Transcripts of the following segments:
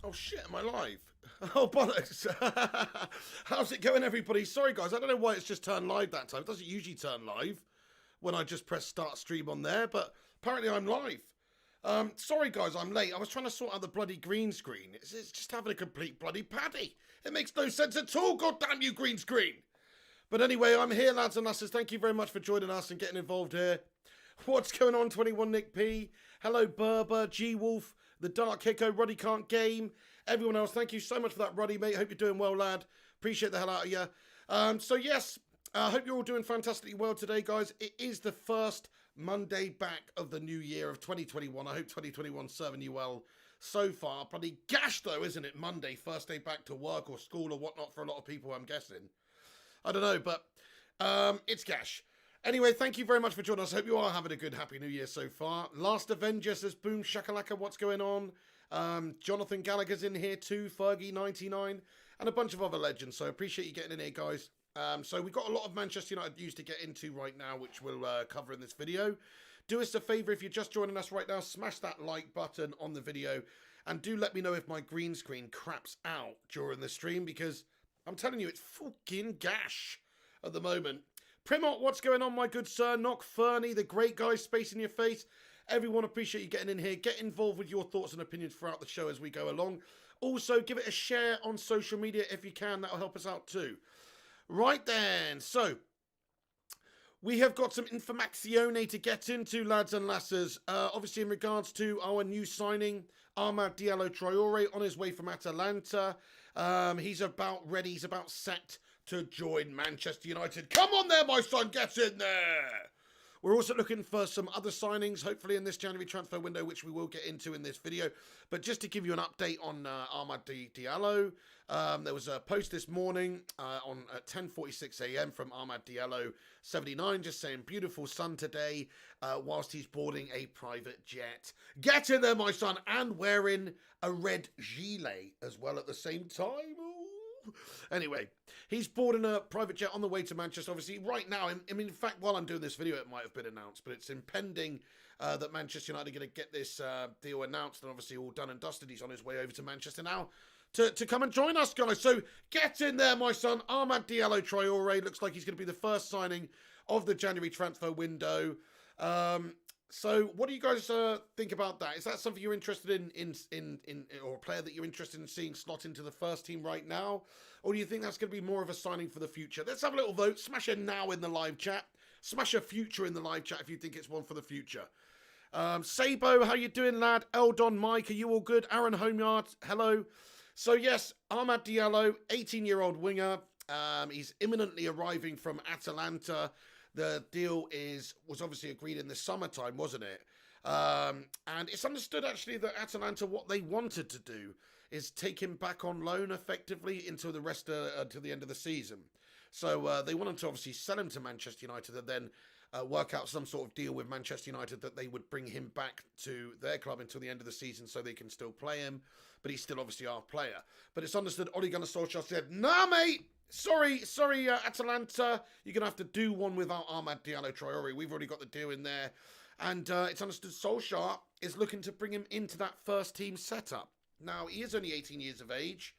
Oh shit, am I live? Oh bollocks. How's it going, everybody? Sorry guys, I don't know why it's just turned live that time. It doesn't usually turn live when I just press start stream on there, but apparently I'm live. Sorry guys, I'm late. I was trying to sort out the bloody green screen. It's just having a complete bloody paddy. It makes no sense at all, goddamn you green screen. But anyway, I'm here, lads and lasses. Thank you very much for joining us and getting involved here. What's going on, 21 Nick P? Hello, Berber, G-Wolf, The Dark Hicko, Roddy Can't Game. Everyone else, thank you so much for that, Roddy, mate. Hope you're doing well, lad. Appreciate the hell out of you. So, yes, I hope you're all doing fantastically well today, guys. It is the first Monday back of the new year of 2021. I hope 2021's serving you well so far. Bloody gash, though, isn't it? Monday, first day back to work or school or whatnot for a lot of people, I'm guessing. I don't know, but it's gash. Anyway, thank you very much for joining us. Hope you are having a good, happy new year so far. Last Avenger says, boom, shakalaka, what's going on? Jonathan Gallagher's in here too, Fergie99, and a bunch of other legends. So appreciate you getting in here, guys. So we've got a lot of Manchester United news to get into right now, which we'll cover in this video. Do us a favour, if you're just joining us right now, smash that like button on the video. And do let me know if my green screen craps out during the stream, because I'm telling you, it's fucking gash at the moment. Primot, what's going on, my good sir? Knock Fernie, the great guy, space in your face. Everyone, appreciate you getting in here. Get involved with your thoughts and opinions throughout the show as we go along. Also, give it a share on social media if you can. That'll help us out too. Right then, so we have got some informazione to get into, lads and lasses. Obviously, in regards to our new signing, Amad Diallo Traore on his way from Atalanta. He's about ready, he's about set to join Manchester United. Come on there, my son, get in there! We're also looking for some other signings, hopefully in this January transfer window, which we will get into in this video. But just to give you an update on Amad Diallo, there was a post this morning at 10:46 a.m. from Amad Diallo 79, just saying, beautiful sun today, whilst he's boarding a private jet. Get in there, my son, and wearing a red gilet as well at the same time. Ooh. Anyway, he's boarding a private jet on the way to Manchester. Obviously, right now, I mean, in fact, while I'm doing this video, it might have been announced, but it's impending that Manchester United are going to get this deal announced and obviously all done and dusted. He's on his way over to Manchester now to come and join us, guys. So get in there, my son. Amad Diallo Traore looks like he's going to be the first signing of the January transfer window. So what do you guys think about that? Is that something you're interested in or a player that you're interested in seeing slot into the first team right now? Or do you think that's going to be more of a signing for the future? Let's have a little vote. Smash a now in the live chat. Smash a future in the live chat if you think it's one for the future. Sabo, how you doing, lad? Eldon, Mike, are you all good? Aaron Homeyard, hello. So yes, Amad Diallo, 18-year-old winger. He's imminently arriving from Atalanta. The deal was obviously agreed in the summertime, wasn't it? And it's understood, actually, that Atalanta, what they wanted to do is take him back on loan, effectively, until until the end of the season. So they wanted to obviously sell him to Manchester United and then work out some sort of deal with Manchester United that they would bring him back to their club until the end of the season so they can still play him. But he's still obviously our player. But it's understood Ole Gunnar Solskjaer said, nah, mate! Sorry, Atalanta. You're going to have to do one without Amad Diallo Traore. We've already got the deal in there. And it's understood Solskjaer is looking to bring him into that first team setup. Now, he is only 18 years of age,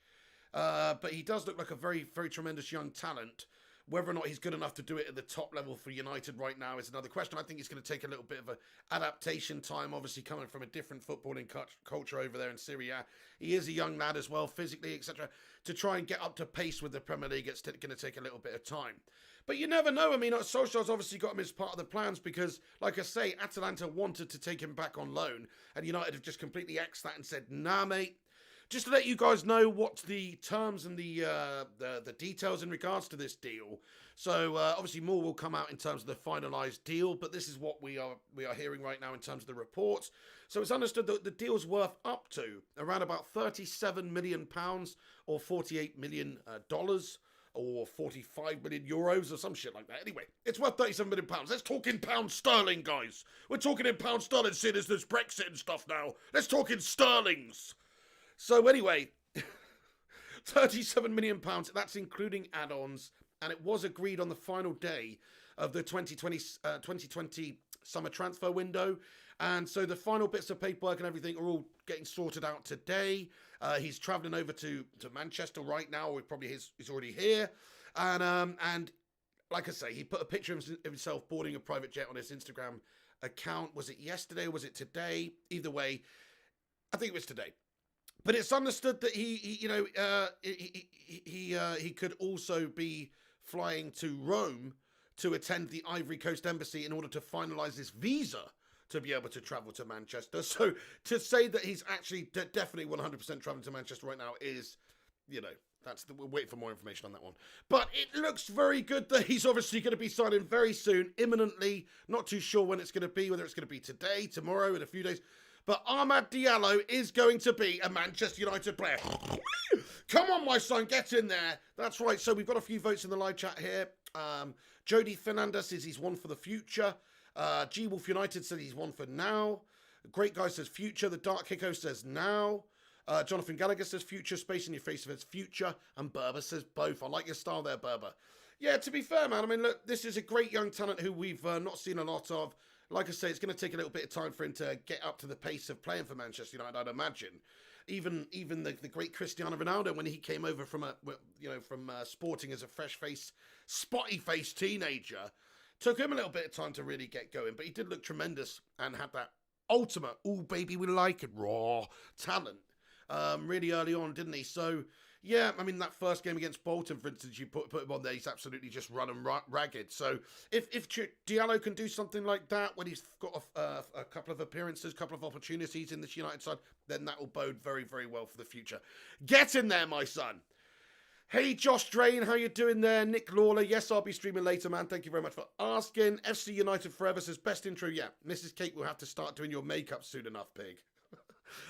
but he does look like a very, very tremendous young talent. Whether or not he's good enough to do it at the top level for United right now is another question. I think it's going to take a little bit of an adaptation time, obviously coming from a different footballing culture over there in Syria. He is a young lad as well, physically, etc. To try and get up to pace with the Premier League, it's going to take a little bit of time. But you never know. I mean, Solskjaer's obviously got him as part of the plans because, like I say, Atalanta wanted to take him back on loan, and United have just completely axed that and said, nah, mate. Just to let you guys know what the terms and the details in regards to this deal. So obviously more will come out in terms of the finalised deal, but this is what we are hearing right now in terms of the reports. So it's understood that the deal's worth up to around about £37 million or $48 million. Or 45 million euros or some shit like that. Anyway, it's worth 37 million pounds. Let's talk in pound sterling, guys. We're talking in pound sterling, seeing as there's Brexit and stuff now. Let's talk in sterlings. So anyway, £37 million, that's including add-ons, and it was agreed on the final day of the 2020 summer transfer window. And so the final bits of paperwork and everything are all getting sorted out today. He's travelling over to Manchester right now, or probably he's already here. And like I say, he put a picture of himself boarding a private jet on his Instagram account. Was it yesterday or was it today? Either way, I think it was today. But it's understood that he could also be flying to Rome to attend the Ivory Coast Embassy in order to finalise this visa to be able to travel to Manchester. So to say that he's actually definitely 100% travelling to Manchester right now is, we're waiting for more information on that one. But it looks very good that he's obviously going to be signing very soon, imminently. Not too sure when it's going to be, whether it's going to be today, tomorrow, in a few days. But Amad Diallo is going to be a Manchester United player. Come on, my son, get in there. That's right. So we've got a few votes in the live chat here. Jody Fernandez says he's one for the future. G Wolf United says he's one for now. Great Guy says future. The Dark Hicko says now. Jonathan Gallagher says future. Space in your face says future. And Berber says both. I like your style there, Berber. Yeah, to be fair, man, I mean, look, this is a great young talent who we've not seen a lot of. Like I say, it's going to take a little bit of time for him to get up to the pace of playing for Manchester United, I'd imagine. Even the great Cristiano Ronaldo, when he came over from Sporting as a fresh-faced, spotty-faced teenager, took him a little bit of time to really get going. But he did look tremendous and had that ultimate, "ooh, baby, we like it," raw talent really early on, didn't he? So, yeah, I mean, that first game against Bolton, for instance, you put him on there, he's absolutely just running ragged. So if Diallo can do something like that when he's got a couple of appearances, a couple of opportunities in this United side, then that will bode very, very well for the future. Get in there, my son. Hey, Josh Drain, how you doing there? Nick Lawler, yes, I'll be streaming later, man. Thank you very much for asking. FC United Forever says, best intro, yeah. Mrs. Kate will have to start doing your makeup soon enough, pig.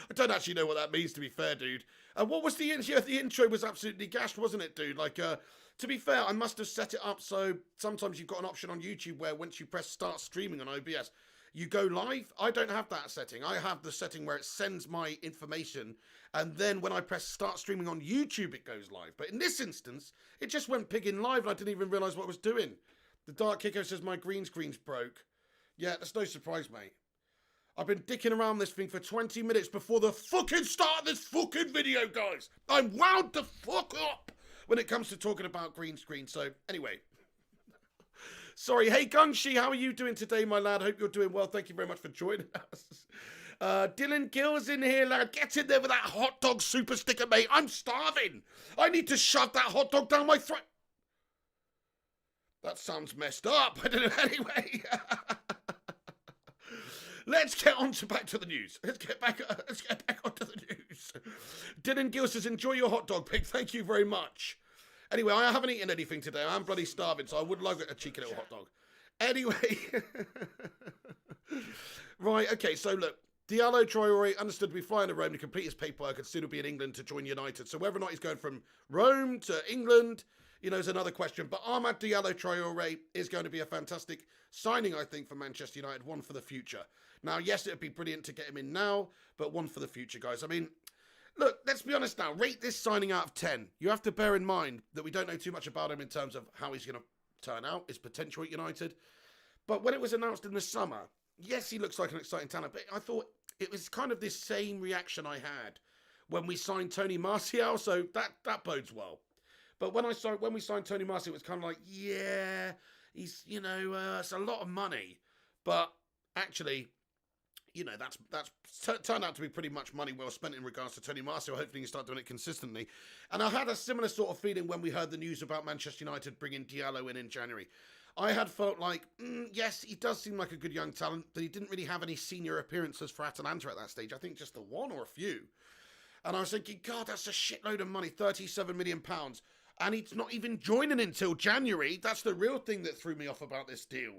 I don't actually know what that means, to be fair, dude. What was the intro? The intro was absolutely gashed, wasn't it, dude? Like, to be fair, I must have set it up so sometimes you've got an option on YouTube where once you press start streaming on OBS, you go live. I don't have that setting. I have the setting where it sends my information, and then when I press start streaming on YouTube, it goes live. But in this instance, it just went pigging live, and I didn't even realise what I was doing. The Dark Kiko says my green screen's broke. Yeah, that's no surprise, mate. I've been dicking around this thing for 20 minutes before the fucking start of this fucking video, guys. I'm wound the fuck up when it comes to talking about green screen. So, anyway. Sorry. Hey, Gungshi, how are you doing today, my lad? Hope you're doing well. Thank you very much for joining us. Dylan Gill's in here, lad. Get in there with that hot dog super sticker, mate. I'm starving. I need to shove that hot dog down my throat. That sounds messed up. I don't know. Anyway. Let's get back to the news. Let's get back onto the news. Dylan Gill says, enjoy your hot dog, pig. Thank you very much. Anyway, I haven't eaten anything today. I'm bloody starving, so I would like a cheeky little hot dog. Anyway. Right, okay, so look. Diallo Traore understood to be flying to Rome to complete his paperwork and soon will be in England to join United. So whether or not he's going from Rome to England, is another question. But Amad Diallo Traore is going to be a fantastic signing, I think, for Manchester United. One for the future. Now, yes, it would be brilliant to get him in now, but one for the future, guys. I mean, look, let's be honest now. Rate this signing out of 10. You have to bear in mind that we don't know too much about him in terms of how he's going to turn out, his potential at United. But when it was announced in the summer, yes, he looks like an exciting talent, but I thought it was kind of this same reaction I had when we signed Tony Martial, so that bodes well. But when we signed Tony Martial, it was kind of like, yeah, he's, it's a lot of money. But actually, that's turned out to be pretty much money well spent in regards to Tony Martial. Hopefully he can start doing it consistently. And I had a similar sort of feeling when we heard the news about Manchester United bringing Diallo in January. I had felt like, yes, he does seem like a good young talent, but he didn't really have any senior appearances for Atalanta at that stage. I think just the one or a few. And I was thinking, God, that's a shitload of money, £37 million. And he's not even joining until January. That's the real thing that threw me off about this deal.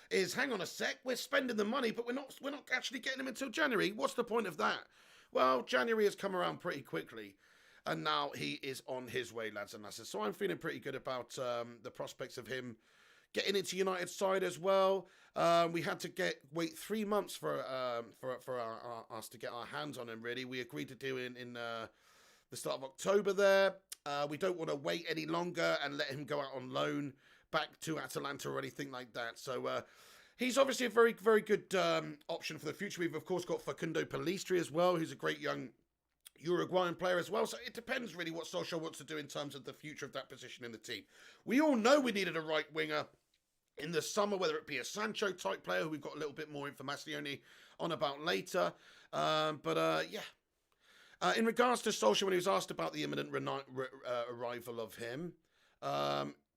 Is, hang on a sec, we're spending the money, but we're not actually getting him until January. What's the point of that? Well, January has come around pretty quickly. And now he is on his way, lads and lasses. So I'm feeling pretty good about the prospects of him getting into United's side as well. We had to wait 3 months for us to get our hands on him, really. We agreed to do it in the start of October there. We don't want to wait any longer and let him go out on loan back to Atalanta or anything like that. So He's obviously a very, very good option for the future. We've, of course, got Facundo Pellistri as well, who's a great young Uruguayan player as well. So it depends really what Solskjaer wants to do in terms of the future of that position in the team. We all know we needed a right winger in the summer, whether it be a Sancho type player who we've got a little bit more information on about later. Yeah. In regards to Solskjaer, when he was asked about the imminent arrival of him,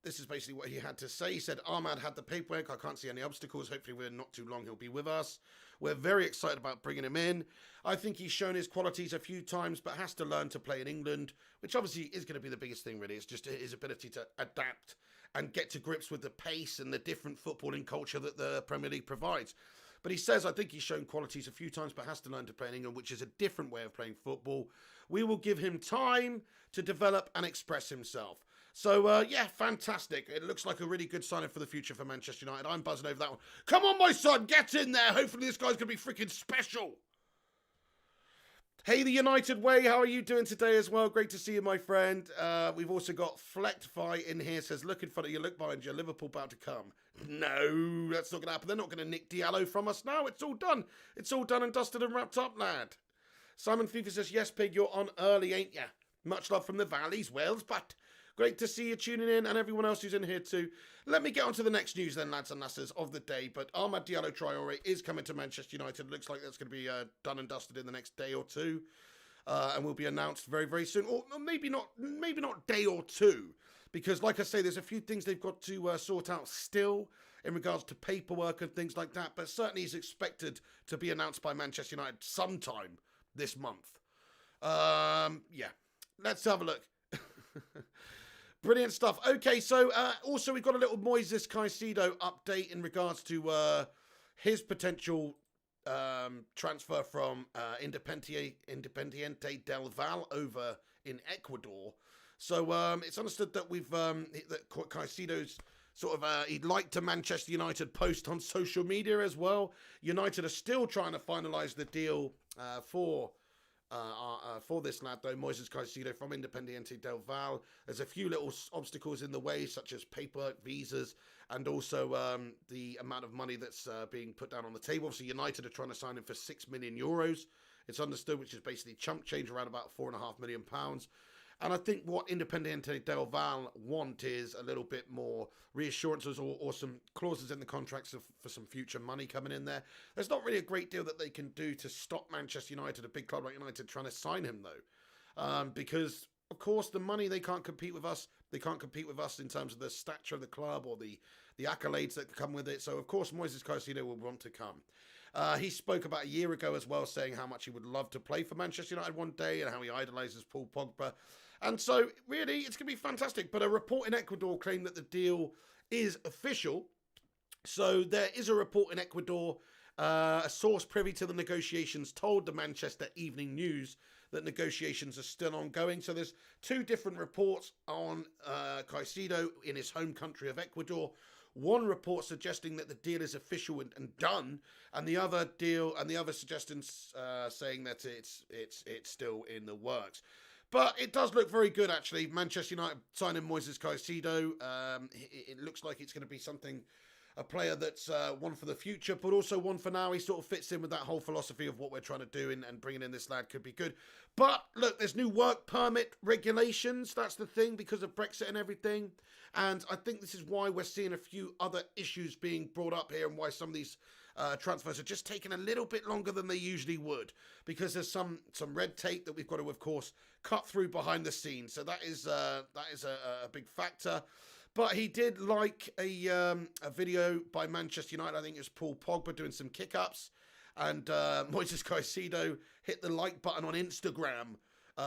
this is basically what he had to say. He said, Ahmad had the paperwork. I can't see any obstacles. Hopefully we're not too long. He'll be with us. We're very excited about bringing him in. I think he's shown his qualities a few times, but has to learn to play in England, which obviously is going to be the biggest thing, really. It's just his ability to adapt and get to grips with the pace and the different footballing culture that the Premier League provides. But he says, I think he's shown qualities a few times, but has to learn to play in England, which is a different way of playing football. We will give him time to develop and express himself. So, yeah, fantastic. It looks like a really good signing for the future for Manchester United. I'm buzzing over that one. Come on, my son, get in there. Hopefully this guy's going to be freaking special. Hey, the United Way, how are you doing today as well? Great to see you, my friend. We've also got Flectify in here, says, look in front of you, look behind you, Liverpool about to come. No, that's not going to happen. They're not going to nick Diallo from us now. It's all done. It's all done and dusted and wrapped up, lad. Simon FIFA says, yes, Pig, you're on early, ain't ya? Much love from the Valleys, Wales, but great to see you tuning in and everyone else who's in here too. Let me get on to the next news then, lads and lasses, of the day. But Amad Diallo Traore is coming to Manchester United. Looks like that's going to be done and dusted in the next day or two. And will be announced very, very soon. Or maybe not day or two. Because like I say, there's a few things they've got to sort out still in regards to paperwork and things like that. But certainly he's expected to be announced by Manchester United sometime this month. Yeah, let's have a look. Brilliant stuff. Okay, so also we've got a little Moises Caicedo update in regards to his potential transfer from Independiente del Valle over in Ecuador. So it's understood that that Caicedo's sort of he'd like to Manchester United post on social media as well. United are still trying to finalise the deal for this lad, though, Moises Caicedo from Independiente del Valle. There's a few little obstacles in the way, such as paperwork, visas, and also the amount of money that's being put down on the table. Obviously, United are trying to sign him for €6 million. It's understood, which is basically chump change, around about £4.5 million. And I think what Independiente del Valle want is a little bit more reassurances or some clauses in the contracts for some future money coming in there. There's not really a great deal that they can do to stop Manchester United, a big club like United, trying to sign him, though. Because, of course, the money, they can't compete with us. They can't compete with us in terms of the stature of the club or the accolades that come with it. So, of course, Moises Caicedo will want to come. He spoke about a year ago as well, saying how much he would love to play for Manchester United one day and how he idolises Paul Pogba. And so, really, it's going to be fantastic. But a report in Ecuador claimed that the deal is official. So there is a report in Ecuador. A source privy to the negotiations told the Manchester Evening News that negotiations are still ongoing. So there's two different reports on Caicedo in his home country of Ecuador. One report suggesting that the deal is official and done, and the other suggestions saying that it's still in the works. But it does look very good, actually. Manchester United signing Moises Caicedo. It looks like it's going to be a player that's one for the future, but also one for now. He sort of fits in with that whole philosophy of what we're trying to do, and bringing in this lad could be good. But look, there's new work permit regulations. That's the thing, because of Brexit and everything. And I think this is why we're seeing a few other issues being brought up here, and why some of these transfers are just taking a little bit longer than they usually would, because there's some red tape that we've got to, of course, cut through behind the scenes. So that is a big factor. But he did like a video by Manchester United. I think it was Paul Pogba doing some kick-ups, and Moises Caicedo hit the like button on Instagram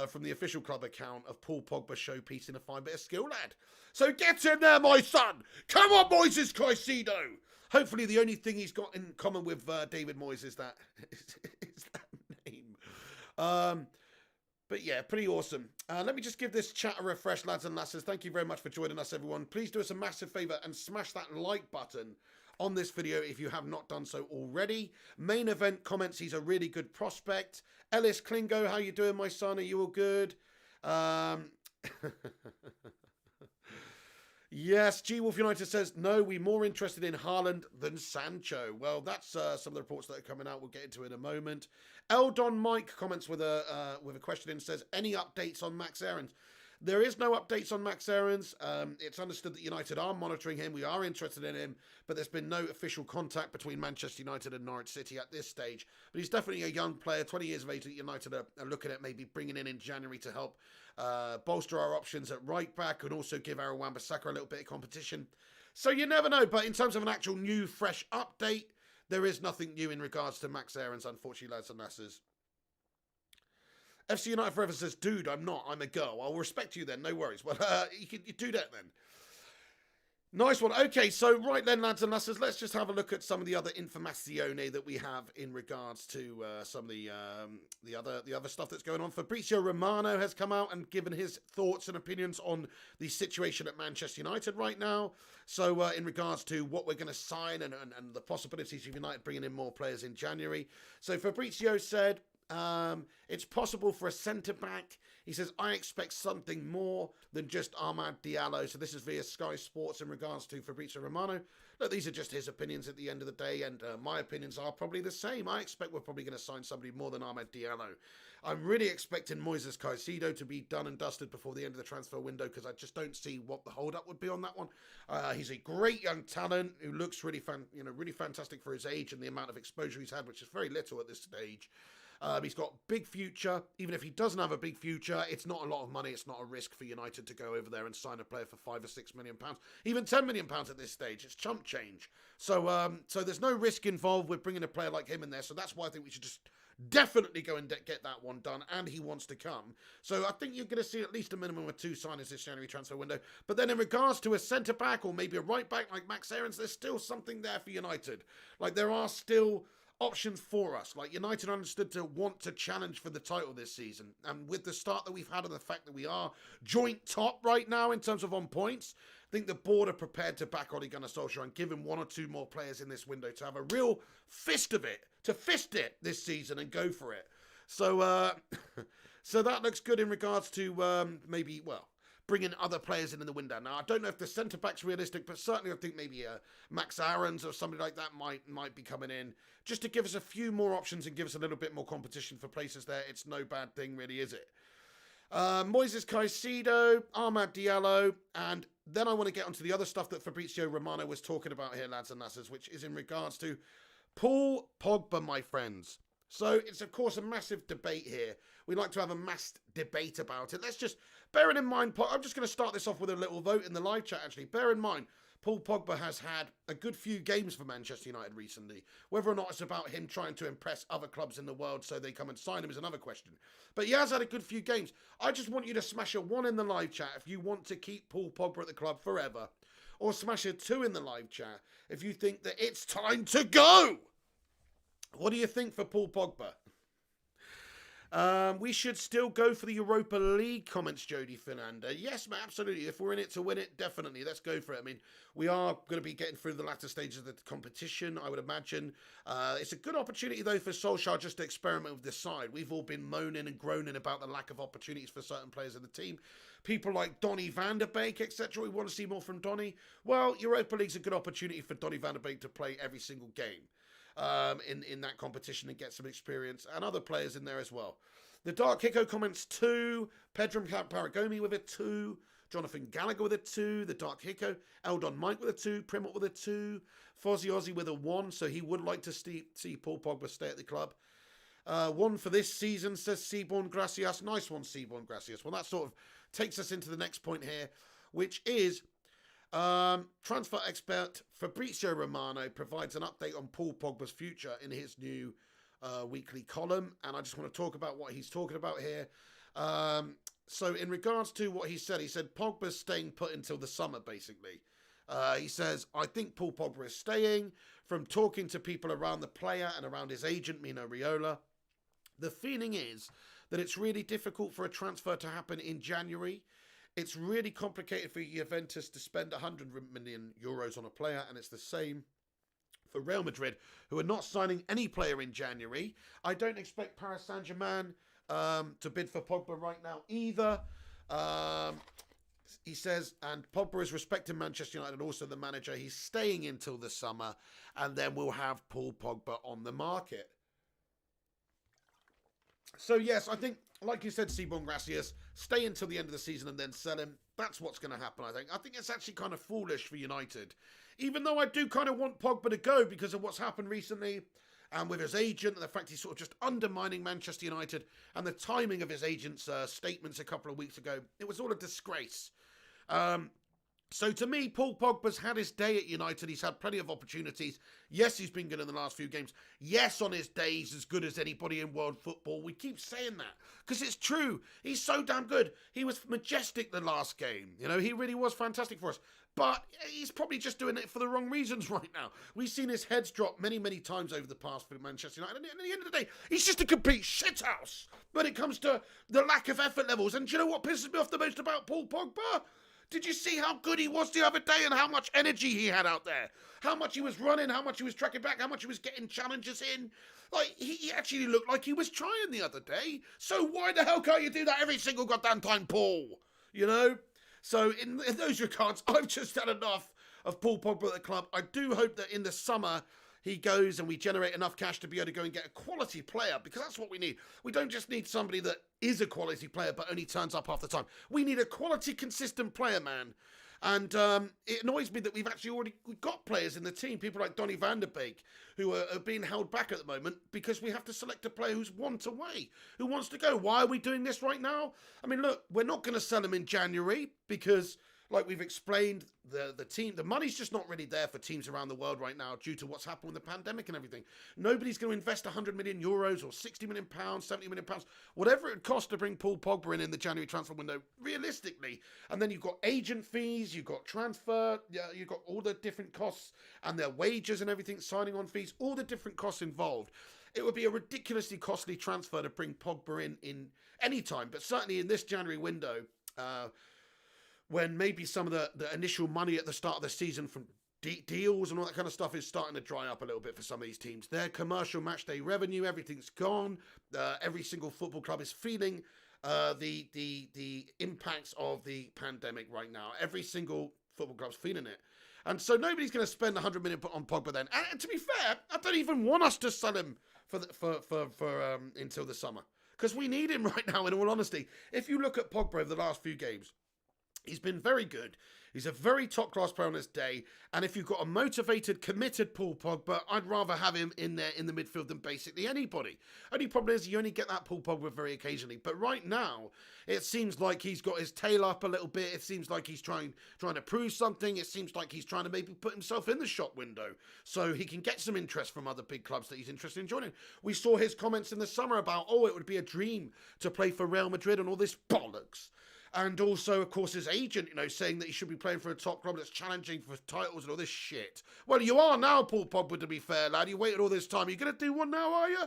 from the official club account of Paul Pogba showpiecing a fine bit of skill, lad. So get in there, my son. Come on, Moises Caicedo. Hopefully the only thing he's got in common with David Moyes is that name. But yeah, pretty awesome. Let me just give this chat a refresh, lads and lasses. Thank you very much for joining us, everyone. Please do us a massive favour and smash that like button on this video if you have not done so already. Main event comments, he's a really good prospect. Ellis Klingo, how you doing, my son? Are you all good? Yes, G Wolf United says, no, we're more interested in Haaland than Sancho. Well, that's some of the reports that are coming out. We'll get into in a moment. Eldon Mike comments with a question and says, any updates on Max Aarons? There is no updates on Max Aarons. It's understood that United are monitoring him. We are interested in him, but there's been no official contact between Manchester United and Norwich City at this stage. But he's definitely a young player, 20 years of age, that United are looking at maybe bringing in January to help bolster our options at right back and also give Aaron Wan-Bissaka a little bit of competition. So you never know, but in terms of an actual new, fresh update, there is nothing new in regards to Max Aarons, unfortunately, lads and lasses. FC United Forever says, dude, I'm not. I'm a girl. I'll respect you then. No worries. Well, you do that then. Nice one. Okay, so right then, lads and lasses, let's just have a look at some of the other informazione that we have in regards to some of the other stuff that's going on. Fabrizio Romano has come out and given his thoughts and opinions on the situation at Manchester United right now. So in regards to what we're going to sign and the possibilities of United bringing in more players in January. So Fabrizio said, it's possible for a centre-back. He says, I expect something more than just Amad Diallo. So this is via Sky Sports in regards to Fabrizio Romano. Look, these are just his opinions at the end of the day, and my opinions are probably the same. I expect we're probably going to sign somebody more than Amad Diallo. I'm really expecting Moises Caicedo to be done and dusted before the end of the transfer window, because I just don't see what the hold-up would be on that one. He's a great young talent who looks really fantastic for his age and the amount of exposure he's had, which is very little at this stage. He's got big future. Even if he doesn't have a big future, it's not a lot of money. It's not a risk for United to go over there and sign a player for £5 or £6 million, even £10 million at this stage. It's chump change. So there's no risk involved with bringing a player like him in there. So that's why I think we should just definitely go and get that one done. And he wants to come. So I think you're going to see at least a minimum of 2 signings this January transfer window. But then in regards to a centre back or maybe a right back like Max Aarons, there's still something there for United. Like there are still options for us. Like United understood to want to challenge for the title this season, and with the start that we've had and the fact that we are joint top right now in terms of on points, I think the board are prepared to back Ole Gunnar Solskjaer and give him 1 or 2 more players in this window to have a real fist it this season and go for it. So so that looks good in regards to maybe bringing other players in the window. Now, I don't know if the centre-back's realistic, but certainly I think maybe Max Aarons or somebody like that might be coming in just to give us a few more options and give us a little bit more competition for places there. It's no bad thing, really, is it? Moises Caicedo, Amad Diallo, and then I want to get onto the other stuff that Fabrizio Romano was talking about here, lads and lasses, which is in regards to Paul Pogba, my friends. So it's, of course, a massive debate here. We like to have a mass debate about it. Let's just, bearing in mind, I'm just going to start this off with a little vote in the live chat, actually. Bear in mind, Paul Pogba has had a good few games for Manchester United recently. Whether or not it's about him trying to impress other clubs in the world so they come and sign him is another question. But he has had a good few games. I just want you to smash a 1 in the live chat if you want to keep Paul Pogba at the club forever. Or smash a 2 in the live chat if you think that it's time to go. What do you think for Paul Pogba? We should still go for the Europa League, comments Jody Fernanda. Yes, mate, absolutely. If we're in it to win it, definitely. Let's go for it. I mean, we are going to be getting through the latter stages of the competition, I would imagine. It's a good opportunity, though, for Solskjaer just to experiment with this side. We've all been moaning and groaning about the lack of opportunities for certain players in the team. People like Donny van der Beek, etc. We want to see more from Donny. Well, Europa League's a good opportunity for Donny van der Beek to play every single game. In that competition and get some experience, and other players in there as well. The Dark Hicko comments 2, Pedram Paragomi with a 2, Jonathan Gallagher with a 2, the Dark Hicko, Eldon Mike with a 2, Primot with a 2, Fozzie Ozzy with a 1, so he would like to see Paul Pogba stay at the club. 1 for this season, says Seaborn Gracias. Nice one, Seaborn Gracias. Well, that sort of takes us into the next point here, which is transfer expert Fabrizio Romano provides an update on Paul Pogba's future in his new weekly column, and I just want to talk about what he's talking about here. So in regards to what he said Pogba's staying put until the summer, basically. He says, I think Paul Pogba is staying. From talking to people around the player and around his agent, Mino Raiola, the feeling is that it's really difficult for a transfer to happen in January. It's really complicated for Juventus to spend 100 million euros on a player, and it's the same for Real Madrid, who are not signing any player in January. I don't expect Paris Saint-Germain to bid for Pogba right now either. He says, and Pogba is respecting Manchester United and also the manager. He's staying until the summer, and then we'll have Paul Pogba on the market. So, yes, I think, like you said, Seaborn Gracias, stay until the end of the season and then sell him. That's what's going to happen, I think. I think it's actually kind of foolish for United. Even though I do kind of want Pogba to go because of what's happened recently, and with his agent, and the fact he's sort of just undermining Manchester United, and the timing of his agent's statements a couple of weeks ago, it was all a disgrace. So to me, Paul Pogba's had his day at United. He's had plenty of opportunities. Yes, he's been good in the last few games. Yes, on his day, he's as good as anybody in world football. We keep saying that because it's true. He's so damn good. He was majestic the last game. You know, he really was fantastic for us. But he's probably just doing it for the wrong reasons right now. We've seen his heads drop many, many times over the past for Manchester United. And at the end of the day, he's just a complete shithouse when it comes to the lack of effort levels. And do you know what pisses me off the most about Paul Pogba? Did you see how good he was the other day and how much energy he had out there? How much he was running, how much he was tracking back, how much he was getting challenges in. Like, he actually looked like he was trying the other day. So why the hell can't you do that every single goddamn time, Paul? You know? So in those regards, I've just had enough of Paul Pogba at the club. I do hope that in the summer he goes and we generate enough cash to be able to go and get a quality player, because that's what we need. We don't just need somebody that is a quality player but only turns up half the time. We need a quality, consistent player, man. And it annoys me that we've got players in the team, people like Donny van der Beek, who are being held back at the moment because we have to select a player who's want away, who wants to go. Why are we doing this right now? I mean, look, we're not going to sell him in January because, like we've explained, the money's just not really there for teams around the world right now due to what's happened with the pandemic and everything. Nobody's going to invest 100 million euros or 60 million pounds, 70 million pounds, whatever it costs to bring Paul Pogba in the January transfer window, realistically. And then you've got agent fees, you've got transfer, you've got all the different costs and their wages and everything, signing on fees, all the different costs involved. It would be a ridiculously costly transfer to bring Pogba in any time, but certainly in this January window, when maybe some of the initial money at the start of the season from deals and all that kind of stuff is starting to dry up a little bit for some of these teams. Their commercial match day revenue, everything's gone. Every single football club is feeling the impacts of the pandemic right now. Every single football club's feeling it. And so nobody's going to spend 100 million on Pogba then. And to be fair, I don't even want us to sell him for until the summer, because we need him right now, in all honesty. If you look at Pogba over the last few games, he's been very good. He's a very top-class player on his day. And if you've got a motivated, committed Paul Pogba, I'd rather have him in there in the midfield than basically anybody. Only problem is you only get that Paul Pogba very occasionally. But right now, it seems like he's got his tail up a little bit. It seems like he's trying to prove something. It seems like he's trying to maybe put himself in the shop window so he can get some interest from other big clubs that he's interested in joining. We saw his comments in the summer about, it would be a dream to play for Real Madrid and all this bollocks. And also, of course, his agent, saying that he should be playing for a top club that's challenging for titles and all this shit. Well, you are now, Paul Pogba, to be fair, lad. You waited all this time. Are you going to do one now, are you?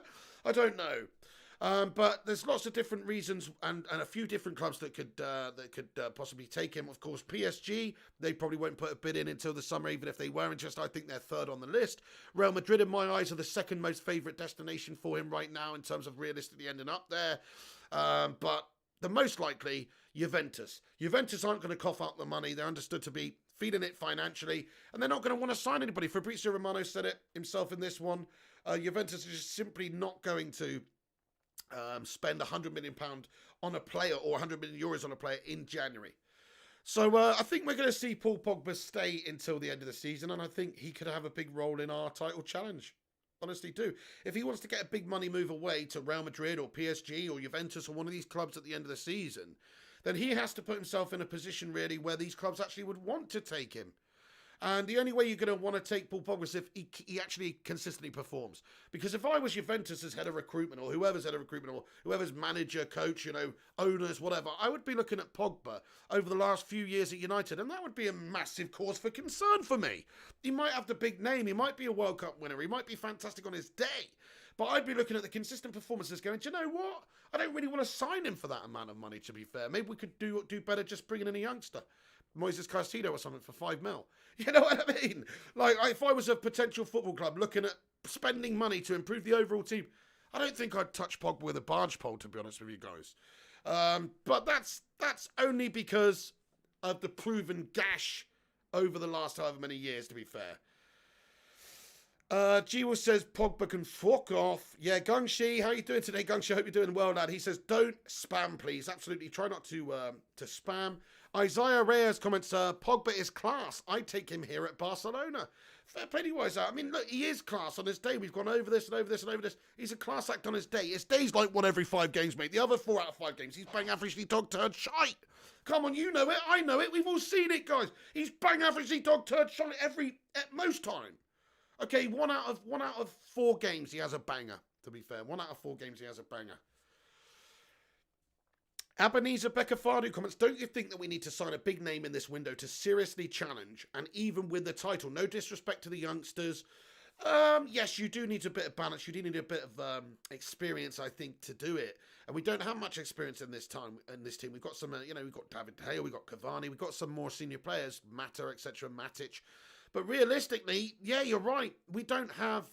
I don't know. But there's lots of different reasons and a few different clubs that could possibly take him. Of course, PSG, they probably won't put a bid in until the summer, even if they were interested. I think they're third on the list. Real Madrid, in my eyes, are the second most favourite destination for him right now in terms of realistically ending up there. But the most likely, Juventus. Juventus aren't going to cough up the money. They're understood to be feeding it financially, and they're not going to want to sign anybody. Fabrizio Romano said it himself in this one. Juventus is just simply not going to spend £100 million on a player or €100 million on a player in January. So I think we're going to see Paul Pogba stay until the end of the season, and I think he could have a big role in our title challenge. Honestly do. If he wants to get a big money move away to Real Madrid or PSG or Juventus or one of these clubs at the end of the season, then he has to put himself in a position really where these clubs actually would want to take him. And the only way you're going to want to take Paul Pogba is if he actually consistently performs. Because if I was Juventus as head of recruitment, or whoever's head of recruitment, or whoever's manager, coach, owners, whatever, I would be looking at Pogba over the last few years at United, and that would be a massive cause for concern for me. He might have the big name, he might be a World Cup winner, he might be fantastic on his day, but I'd be looking at the consistent performances going, do you know what? I don't really want to sign him for that amount of money, to be fair. Maybe we could do better just bringing in a youngster. Moises Caicedo or something for $5 million. You know what I mean? Like, if I was a potential football club looking at spending money to improve the overall team, I don't think I'd touch Pogba with a barge pole, to be honest with you guys. But that's only because of the proven gash over the last however many years, to be fair. Jiwoo says Pogba can fuck off. Yeah, Gungshi, how are you doing today, Gungshi? I hope you're doing well, lad. He says, don't spam, please. Absolutely, try not to spam. Isaiah Reyes comments, Pogba is class. I take him here at Barcelona. Fair play to you, Isaiah. I mean, look, he is class on his day. We've gone over this and over this and over this. He's a class act on his day. His day's like 1 every 5 games, mate. The other 4 out of 5 games, he's bang averagely dog turd shite. Come on, you know it. I know it. We've all seen it, guys. He's bang averagely dog turd shite at most time. Okay, 1 out of 4 games he has a banger, to be fair. 1 out of 4 games he has a banger. Ebenezer Beccafardu comments, don't you think that we need to sign a big name in this window to seriously challenge and even win the title? No disrespect to the youngsters. Yes, you do need a bit of balance. You do need a bit of experience, I think, to do it. And we don't have much experience in this team. We've got some, we've got David De Gea, we've got Cavani, we've got some more senior players, Mata, etc., Matic. But realistically, yeah, you're right. We don't have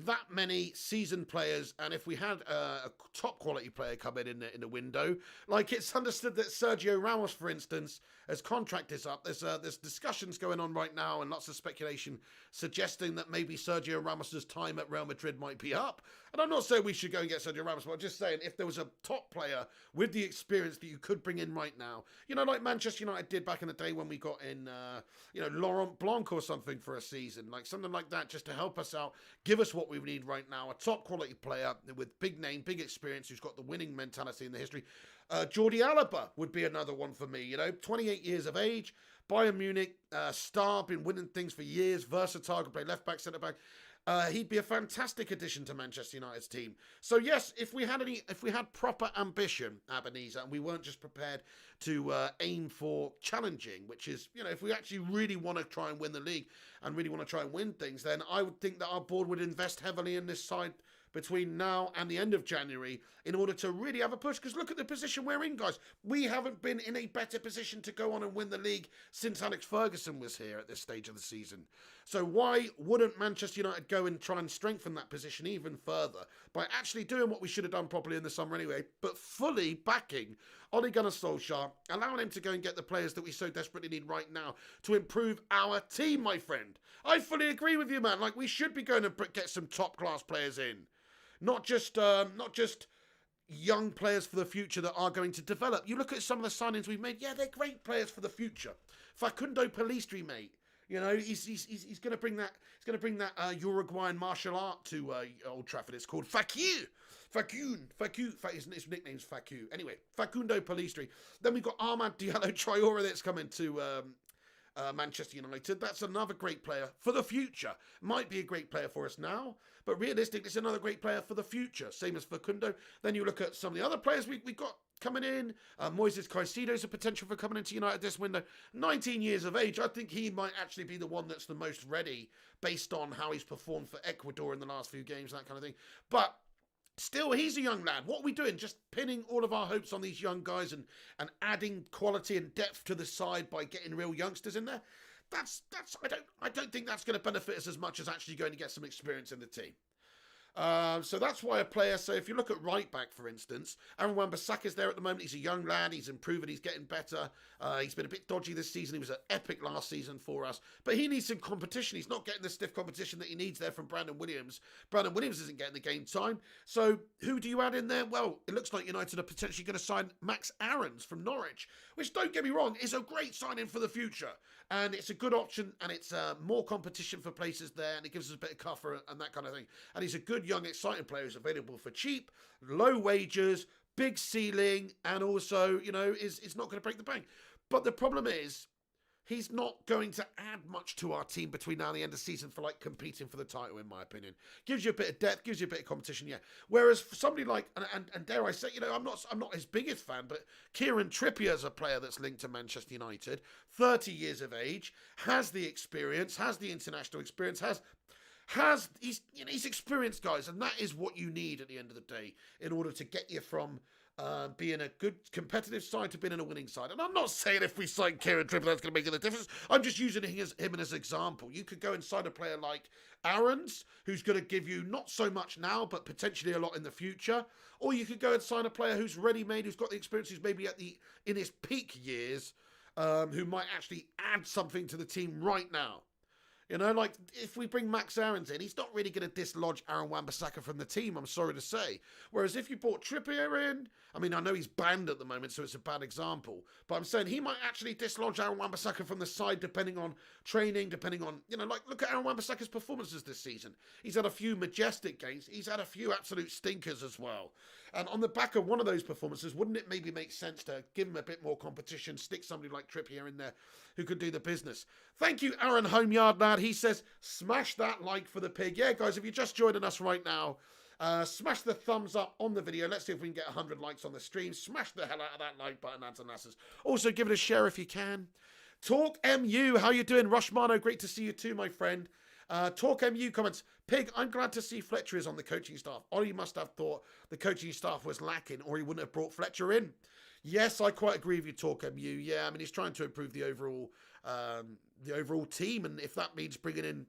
that many seasoned players, and if we had a top quality player come in the window, like it's understood that Sergio Ramos, for instance, his contract is up. There's discussions going on right now and lots of speculation suggesting that maybe Sergio Ramos's time at Real Madrid might be up. And I'm not saying we should go and get Sergio Ramos, but I'm just saying if there was a top player with the experience that you could bring in right now, like Manchester United did back in the day when we got in, Laurent Blanc or something for a season, like something like that, just to help us out, give us what we need right now, a top quality player with big name, big experience, who's got the winning mentality in the history. Jordi Alba would be another one for me, 28 years of age, Bayern Munich, star, been winning things for years, versatile, can play left back, centre back. He'd be a fantastic addition to Manchester United's team. So yes, if we had proper ambition, Ebenezer, and we weren't just prepared to aim for challenging, which is, if we actually really want to try and win the league and really want to try and win things, then I would think that our board would invest heavily in this side between now and the end of January in order to really have a push. Because look at the position we're in, guys. We haven't been in a better position to go on and win the league since Alex Ferguson was here at this stage of the season. So why wouldn't Manchester United go and try and strengthen that position even further by actually doing what we should have done properly in the summer anyway, but fully backing Ole Gunnar Solskjaer, allowing him to go and get the players that we so desperately need right now to improve our team, my friend. I fully agree with you, man. Like, we should be going to get some top-class players in. Not just young players for the future that are going to develop. You look at some of the signings we've made. Yeah, they're great players for the future. Facundo Pellistri, mate. He's going to bring that. He's going to bring that Uruguayan martial art to Old Trafford. It's called Facu. His nickname's Facu. Anyway, Facundo Pellistri. Then we've got Armand Diallo Traore that's coming to Manchester United. That's another great player for the future. Might be a great player for us now, but realistically, it's another great player for the future. Same as Facundo. Then you look at some of the other players we got coming in. Moises Caicedo is a potential for coming into United this window. 19 years of age. I think he might actually be the one that's the most ready based on how he's performed for Ecuador in the last few games, that kind of thing. But still, he's a young lad. What are we doing? Just pinning all of our hopes on these young guys and adding quality and depth to the side by getting real youngsters in there? I don't think that's going to benefit us as much as actually going to get some experience in the team. So that's why a player, so if you look at right back, for instance, Aaron Wan-Bissaka's there at the moment. He's a young lad. He's improving. He's getting better. He's been a bit dodgy this season. He was an epic last season for us. But he needs some competition. He's not getting the stiff competition that he needs there from Brandon Williams. Brandon Williams isn't getting the game time. So who do you add in there? Well, it looks like United are potentially going to sign Max Aarons from Norwich, which, don't get me wrong, is a great signing for the future. And it's a good option, and it's more competition for places there, and it gives us a bit of cover and that kind of thing. And he's a good, young, exciting player who's available for cheap, low wages, big ceiling, and also, is not going to break the bank. But the problem is, he's not going to add much to our team between now and the end of the season for, competing for the title, in my opinion. Gives you a bit of depth, gives you a bit of competition, yeah. Whereas for somebody like, and dare I say, I'm not his biggest fan, but Kieran Trippier is a player that's linked to Manchester United, 30 years of age, has the experience, has the international experience, he's experienced, guys, and that is what you need at the end of the day in order to get you from being a good competitive side to being in a winning side. And I'm not saying if we sign Kieran Trippier that's going to make any difference. I'm just using him as an example. You could go and sign a player like Aarons, who's going to give you not so much now, but potentially a lot in the future. Or you could go and sign a player who's ready-made, who's got the experience, who's maybe in his peak years, who might actually add something to the team right now. You know, like if we bring Max Aarons in, he's not really going to dislodge Aaron Wan-Bissaka from the team, I'm sorry to say. Whereas if you brought Trippier in, I mean, I know he's banned at the moment, so it's a bad example. But I'm saying he might actually dislodge Aaron Wan-Bissaka from the side depending on training, depending on, you know, like look at Aaron Wan-Bissaka's performances this season. He's had a few majestic games. He's had a few absolute stinkers as well. And on the back of one of those performances, wouldn't it maybe make sense to give him a bit more competition, stick somebody like Trippier in there who could do the business? Thank you, Aaron Homeyard Lad. He says, smash that like for the pig. Yeah, guys, if you're just joining us right now, smash the thumbs up on the video. Let's see if we can get 100 likes on the stream. Smash the hell out of that like button, lads and lasses. Also, give it a share if you can. Talk MU, how you doing? Rushmano, great to see you too, my friend. Talk MU comments, Pig, I'm glad to see Fletcher is on the coaching staff. Ollie must have thought the coaching staff was lacking or he wouldn't have brought Fletcher in. Yes, I quite agree with you, Talk MU. Yeah, I mean, he's trying to improve the overall team, and if that means bringing in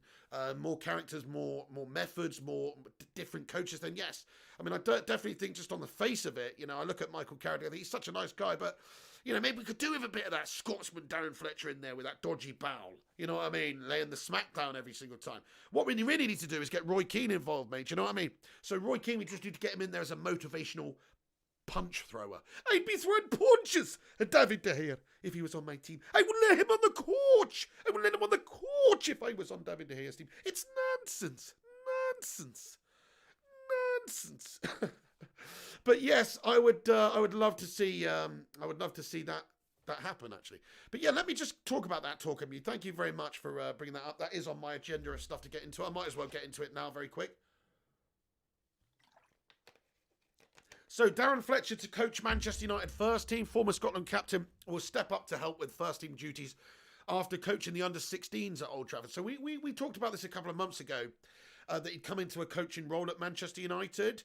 more characters, more methods, more different coaches, then yes. I mean, I definitely think just on the face of it, you know, I look at Michael Carrick, I think he's such a nice guy, but you know, maybe we could do with a bit of that Scotsman Darren Fletcher in there with that dodgy bowel. You know what I mean? Laying the smack down every single time. What we really need to do is get Roy Keane involved, mate. You know what I mean? So Roy Keane, we just need to get him in there as a motivational punch thrower. I'd be throwing punches at David De Gea if he was on my team. I would let him on the coach. I would let him on the coach if I was on David De Gea's team. It's nonsense. Nonsense. Nonsense. But yes, I would love to see that happen actually. But yeah, let me just talk about that, Talk MU. Thank you very much for bringing that up. That is on my agenda of stuff to get into. I might as well get into it now very quick. So Darren Fletcher to coach Manchester United first team. Former Scotland captain will step up to help with first team duties after coaching the under-16s at Old Trafford. So we talked about this a couple of months ago, that he'd come into a coaching role at Manchester United.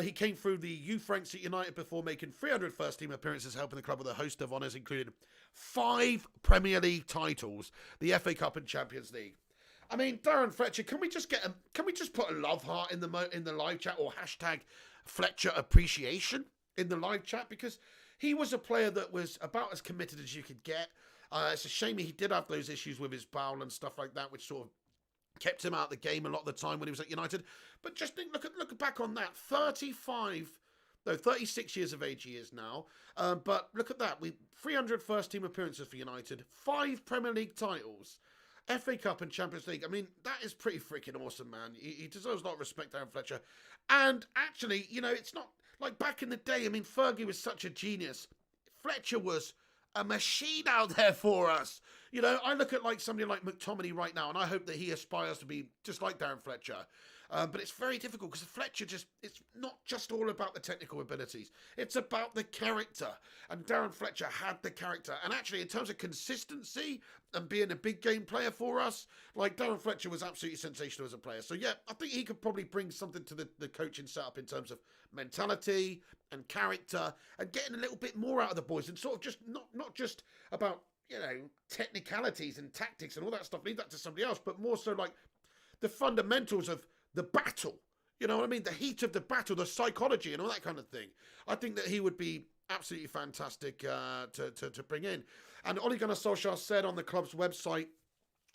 He came through the youth ranks at United before making 300 first-team appearances, helping the club with a host of honours, including 5 Premier League titles, the FA Cup and Champions League. I mean, Darren Fletcher, can we just put a love heart in the live chat, or hashtag Fletcher appreciation in the live chat? Because he was a player that was about as committed as you could get. It's a shame he did have those issues with his bowel and stuff like that, which sort of kept him out of the game a lot of the time when he was at United. But just think, look back on that. 36 years of age he is now. But look at that. 300 first team appearances for United, 5 Premier League titles, FA Cup and Champions League. I mean, that is pretty freaking awesome, man. He deserves a lot of respect, Darren Fletcher. And actually, you know, it's not like back in the day. I mean, Fergie was such a genius. Fletcher was a machine out there for us. You know, I look at like somebody like McTominay right now, and I hope that he aspires to be just like Darren Fletcher. But it's very difficult because Fletcher it's not just all about the technical abilities. It's about the character. And Darren Fletcher had the character. And actually, in terms of consistency and being a big game player for us, like Darren Fletcher was absolutely sensational as a player. So yeah, I think he could probably bring something to the coaching setup in terms of mentality and character and getting a little bit more out of the boys, and sort of just not just about, you know, technicalities and tactics and all that stuff. Leave that to somebody else, but more so like the fundamentals of the battle. You know what I mean? The heat of the battle, the psychology and all that kind of thing. I think that he would be absolutely fantastic to bring in. And Ole Gunnar Solskjaer said on the club's website,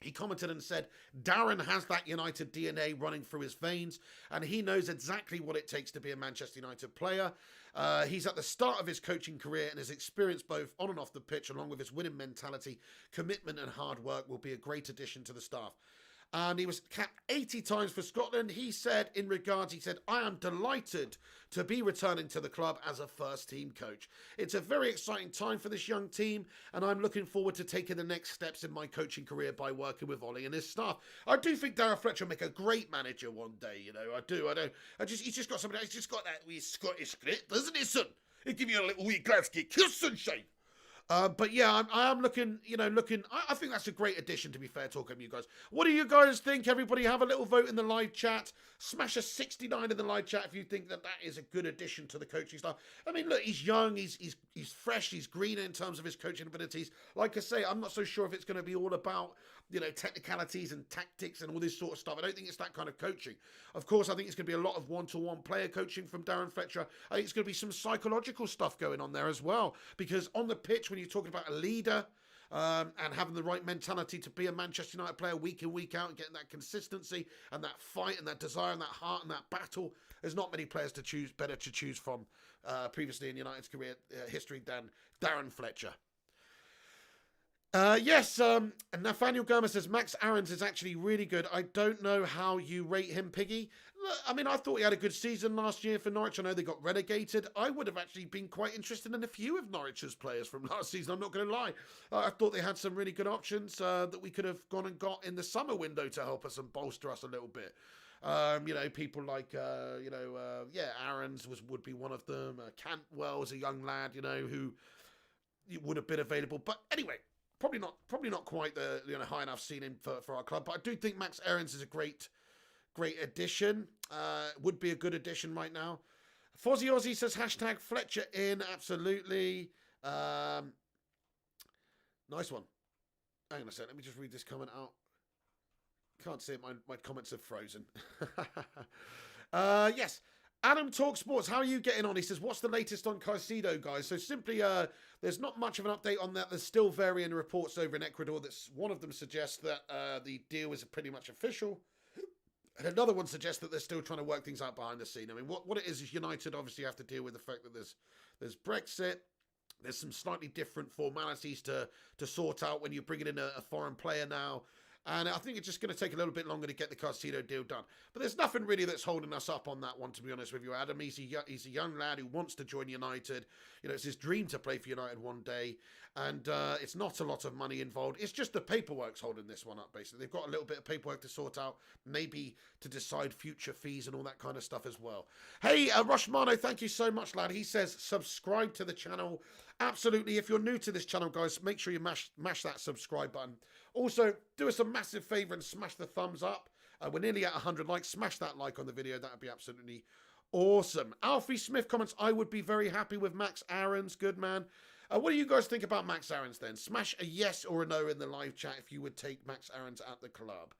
he commented and said, Darren has that United DNA running through his veins, and he knows exactly what it takes to be a Manchester United player. He's at the start of his coaching career, and his experience both on and off the pitch, along with his winning mentality, commitment and hard work, will be a great addition to the staff. And he was capped 80 times for Scotland. He said, I am delighted to be returning to the club as a first-team coach. It's a very exciting time for this young team, and I'm looking forward to taking the next steps in my coaching career by working with Ollie and his staff. I do think Darren Fletcher will make a great manager one day, you know. I do. He's just got something. He's just got that wee Scottish grit, doesn't he, son? He'll give you a little wee Glasgow kiss, sunshine. But yeah, I am looking. I think that's a great addition, to be fair, talking to you guys. What do you guys think? Everybody have a little vote in the live chat. Smash a 69 in the live chat if you think that is a good addition to the coaching staff. I mean, look, he's young, he's fresh, he's green in terms of his coaching abilities. Like I say, I'm not so sure if it's going to be all about, you know, technicalities and tactics and all this sort of stuff. I don't think it's that kind of coaching. Of course, I think it's going to be a lot of one-to-one player coaching from Darren Fletcher. I think it's going to be some psychological stuff going on there as well. Because on the pitch, when you're talking about a leader, and having the right mentality to be a Manchester United player week in, week out, and getting that consistency and that fight and that desire and that heart and that battle. There's not many players better to choose from previously in United's career history than Darren Fletcher. Yes, Nathaniel Gomez says Max Aarons is actually really good. I don't know how you rate him, Piggy. Look, I mean, I thought he had a good season last year for Norwich. I know they got relegated. I would have actually been quite interested in a few of Norwich's players from last season. I'm not going to lie. I thought they had some really good options that we could have gone and got in the summer window to help us and bolster us a little bit. People like, Aarons would be one of them. Cantwell's a young lad, who would have been available. But anyway, probably not quite the high enough ceiling for our club. But I do think Max Aarons is a great addition. Would be a good addition right now. Fozzie Ozzy says hashtag Fletcher in. Absolutely. Nice one. Hang on a second. Let me just read this comment out. Can't see it. My comments have frozen. Yes. Adam Talk Sports, how are you getting on? He says, what's the latest on Caicedo, guys? So simply, there's not much of an update on that. There's still varying reports over in Ecuador. One of them suggests that the deal is pretty much official. And another one suggests that they're still trying to work things out behind the scene. I mean, what it is United obviously have to deal with the fact that there's Brexit. There's some slightly different formalities to sort out when you're bringing in a foreign player now. And I think it's just going to take a little bit longer to get the Caicedo deal done. But there's nothing really that's holding us up on that one, to be honest with you, Adam. He's a young lad who wants to join United. It's his dream to play for United one day. And it's not a lot of money involved. It's just the paperwork's holding this one up, basically. They've got a little bit of paperwork to sort out, maybe to decide future fees and all that kind of stuff as well. Hey, Rushmano, thank you so much, lad. He says, subscribe to the channel. Absolutely. If you're new to this channel, guys, make sure you mash that subscribe button. Also, do us a massive favour and smash the thumbs up. We're nearly at 100 likes. Smash that like on the video. That would be absolutely awesome. Alfie Smith comments, I would be very happy with Max Aarons. Good man. What do you guys think about Max Aarons then? Smash a yes or a no in the live chat if you would take Max Aarons at the club.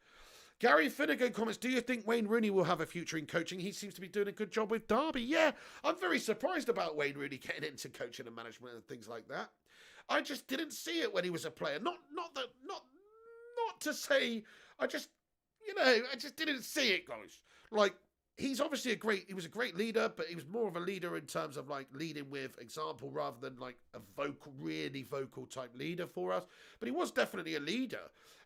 Gary Finnegan comments, do you think Wayne Rooney will have a future in coaching? He seems to be doing a good job with Derby. Yeah, I'm very surprised about Wayne Rooney getting into coaching and management and things like that. I just didn't see it when he was a player. Not to say, I just didn't see it, guys. Like, he's obviously he was a great leader, but he was more of a leader in terms of like leading with example rather than like a really vocal type leader for us. But he was definitely a leader,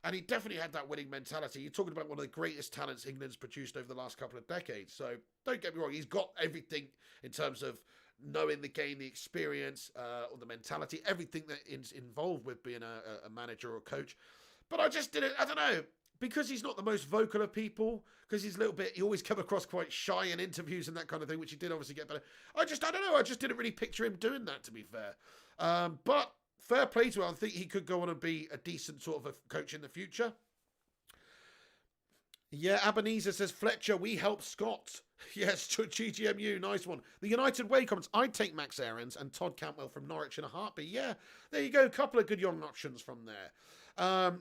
and he definitely had that winning mentality. You're talking about one of the greatest talents England's produced over the last couple of decades. So don't get me wrong, he's got everything in terms of knowing the game, the experience, or the mentality, everything that is involved with being a manager or a coach. But I don't know, because he's not the most vocal of people, because he always come across quite shy in interviews and that kind of thing, which he did obviously get better. I don't know, I just didn't really picture him doing that, to be fair. But fair play to him. I think he could go on and be a decent sort of a coach in the future. Yeah, Ebenezer says, Fletcher, we help Scott. Yes, GGMU, nice one. The United Way comments, I'd take Max Aarons and Todd Cantwell from Norwich in a heartbeat. Yeah, there you go, a couple of good young options from there.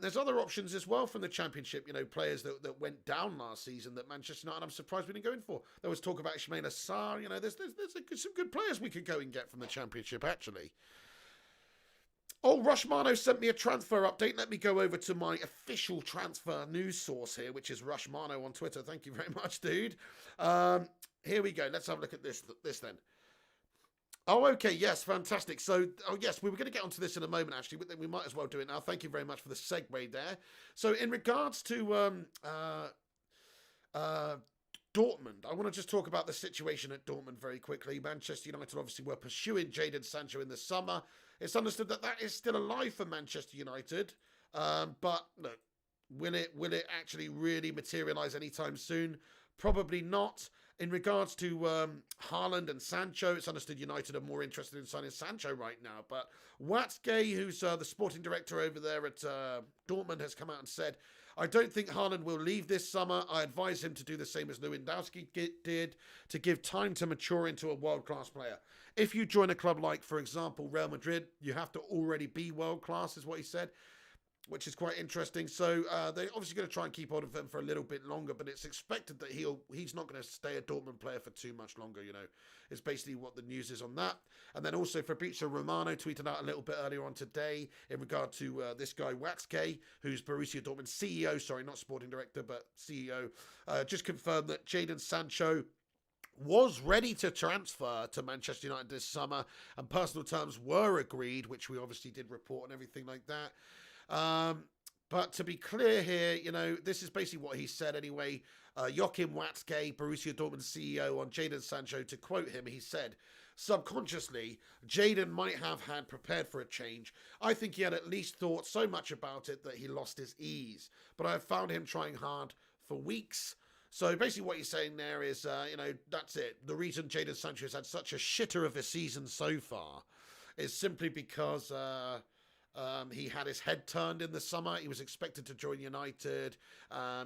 There's other options as well from the Championship, players that went down last season that Manchester United, I'm surprised we didn't go in for. There was talk about Ismail Assar, there's some good players we could go and get from the Championship, actually. Oh, Rushmano sent me a transfer update. Let me go over to my official transfer news source here, which is Rushmano on Twitter. Thank you very much, dude. Here we go. Let's have a look at this then. Oh, okay. Yes, fantastic. So, yes, we were going to get onto this in a moment, actually, but we might as well do it now. Thank you very much for the segue there. So, in regards to Dortmund, I want to just talk about the situation at Dortmund very quickly. Manchester United obviously were pursuing Jadon Sancho in the summer. It's understood that is still alive for Manchester United. But, look, will it actually really materialise anytime soon? Probably not. In regards to Haaland and Sancho, it's understood United are more interested in signing Sancho right now. But Watzke, who's the sporting director over there at Dortmund, has come out and said, I don't think Haaland will leave this summer. I advise him to do the same as Lewandowski did, to give time to mature into a world-class player. If you join a club like, for example, Real Madrid, you have to already be world-class, is what he said. which is quite interesting. So they're obviously going to try and keep hold of him for a little bit longer, but it's expected that he's not going to stay a Dortmund player for too much longer, you know. It's basically what the news is on that. And then also Fabrizio Romano tweeted out a little bit earlier on today in regard to this guy Watzke, who's Borussia Dortmund CEO, sorry, not sporting director, but CEO, just confirmed that Jadon Sancho was ready to transfer to Manchester United this summer, and personal terms were agreed, which we obviously did report and everything like that. But to be clear here, you know, this is basically what he said anyway. Joachim Watzke, Borussia Dortmund CEO, on Jadon Sancho, to quote him, he said, "Subconsciously, Jadon might have had prepared for a change. I think he had at least thought so much about it that he lost his ease. But I have found him trying hard for weeks." So basically what he's saying there is, you know, that's it. The reason Jadon Sancho has had such a shitter of a season so far is simply because he had his head turned in the summer. He was expected to join United.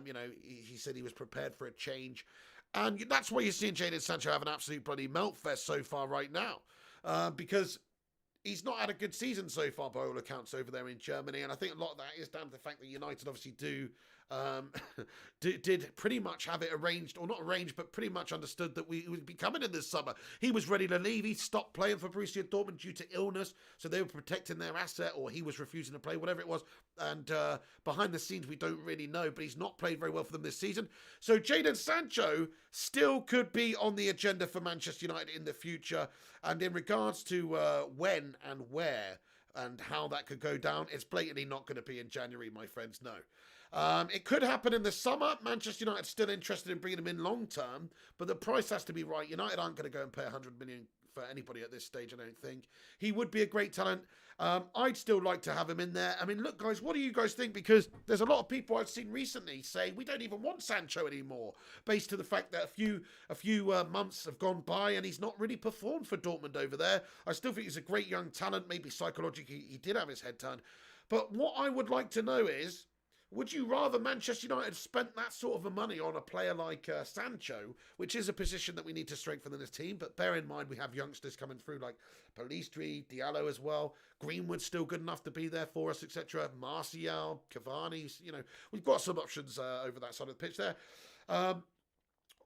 You know, he said he was prepared for a change. And that's why you're seeing Jadon Sancho have an absolute bloody meltfest so far right now. Because he's not had a good season so far by all accounts over there in Germany. And I think a lot of that is down to the fact that United obviously did pretty much have it arranged, or not arranged, but pretty much understood that he would be coming in this summer. He was ready to leave. He stopped playing for Borussia Dortmund due to illness, so they were protecting their asset, or he was refusing to play, whatever it was. And behind the scenes, we don't really know, but he's not played very well for them this season. So Jadon Sancho still could be on the agenda for Manchester United in the future. And in regards to when and where and how that could go down, it's blatantly not going to be in January, my friends, no. It could happen in the summer. Manchester United still interested in bringing him in long term, but the price has to be right. United aren't going to go and pay 100 million for anybody at this stage, I don't think. He would be a great talent. I'd still like to have him in there. I mean, look, guys, what do you guys think? Because there's a lot of people I've seen recently say we don't even want Sancho anymore, based to the fact that a few months have gone by and he's not really performed for Dortmund over there. I still think he's a great young talent. Maybe psychologically he did have his head turned. But what I would like to know is, would you rather Manchester United spent that sort of a money on a player like Sancho, which is a position that we need to strengthen in this team, but bear in mind we have youngsters coming through like Pellistri, Diallo as well, Greenwood's still good enough to be there for us, etc. Martial, Cavani, you know, we've got some options over that side of the pitch there.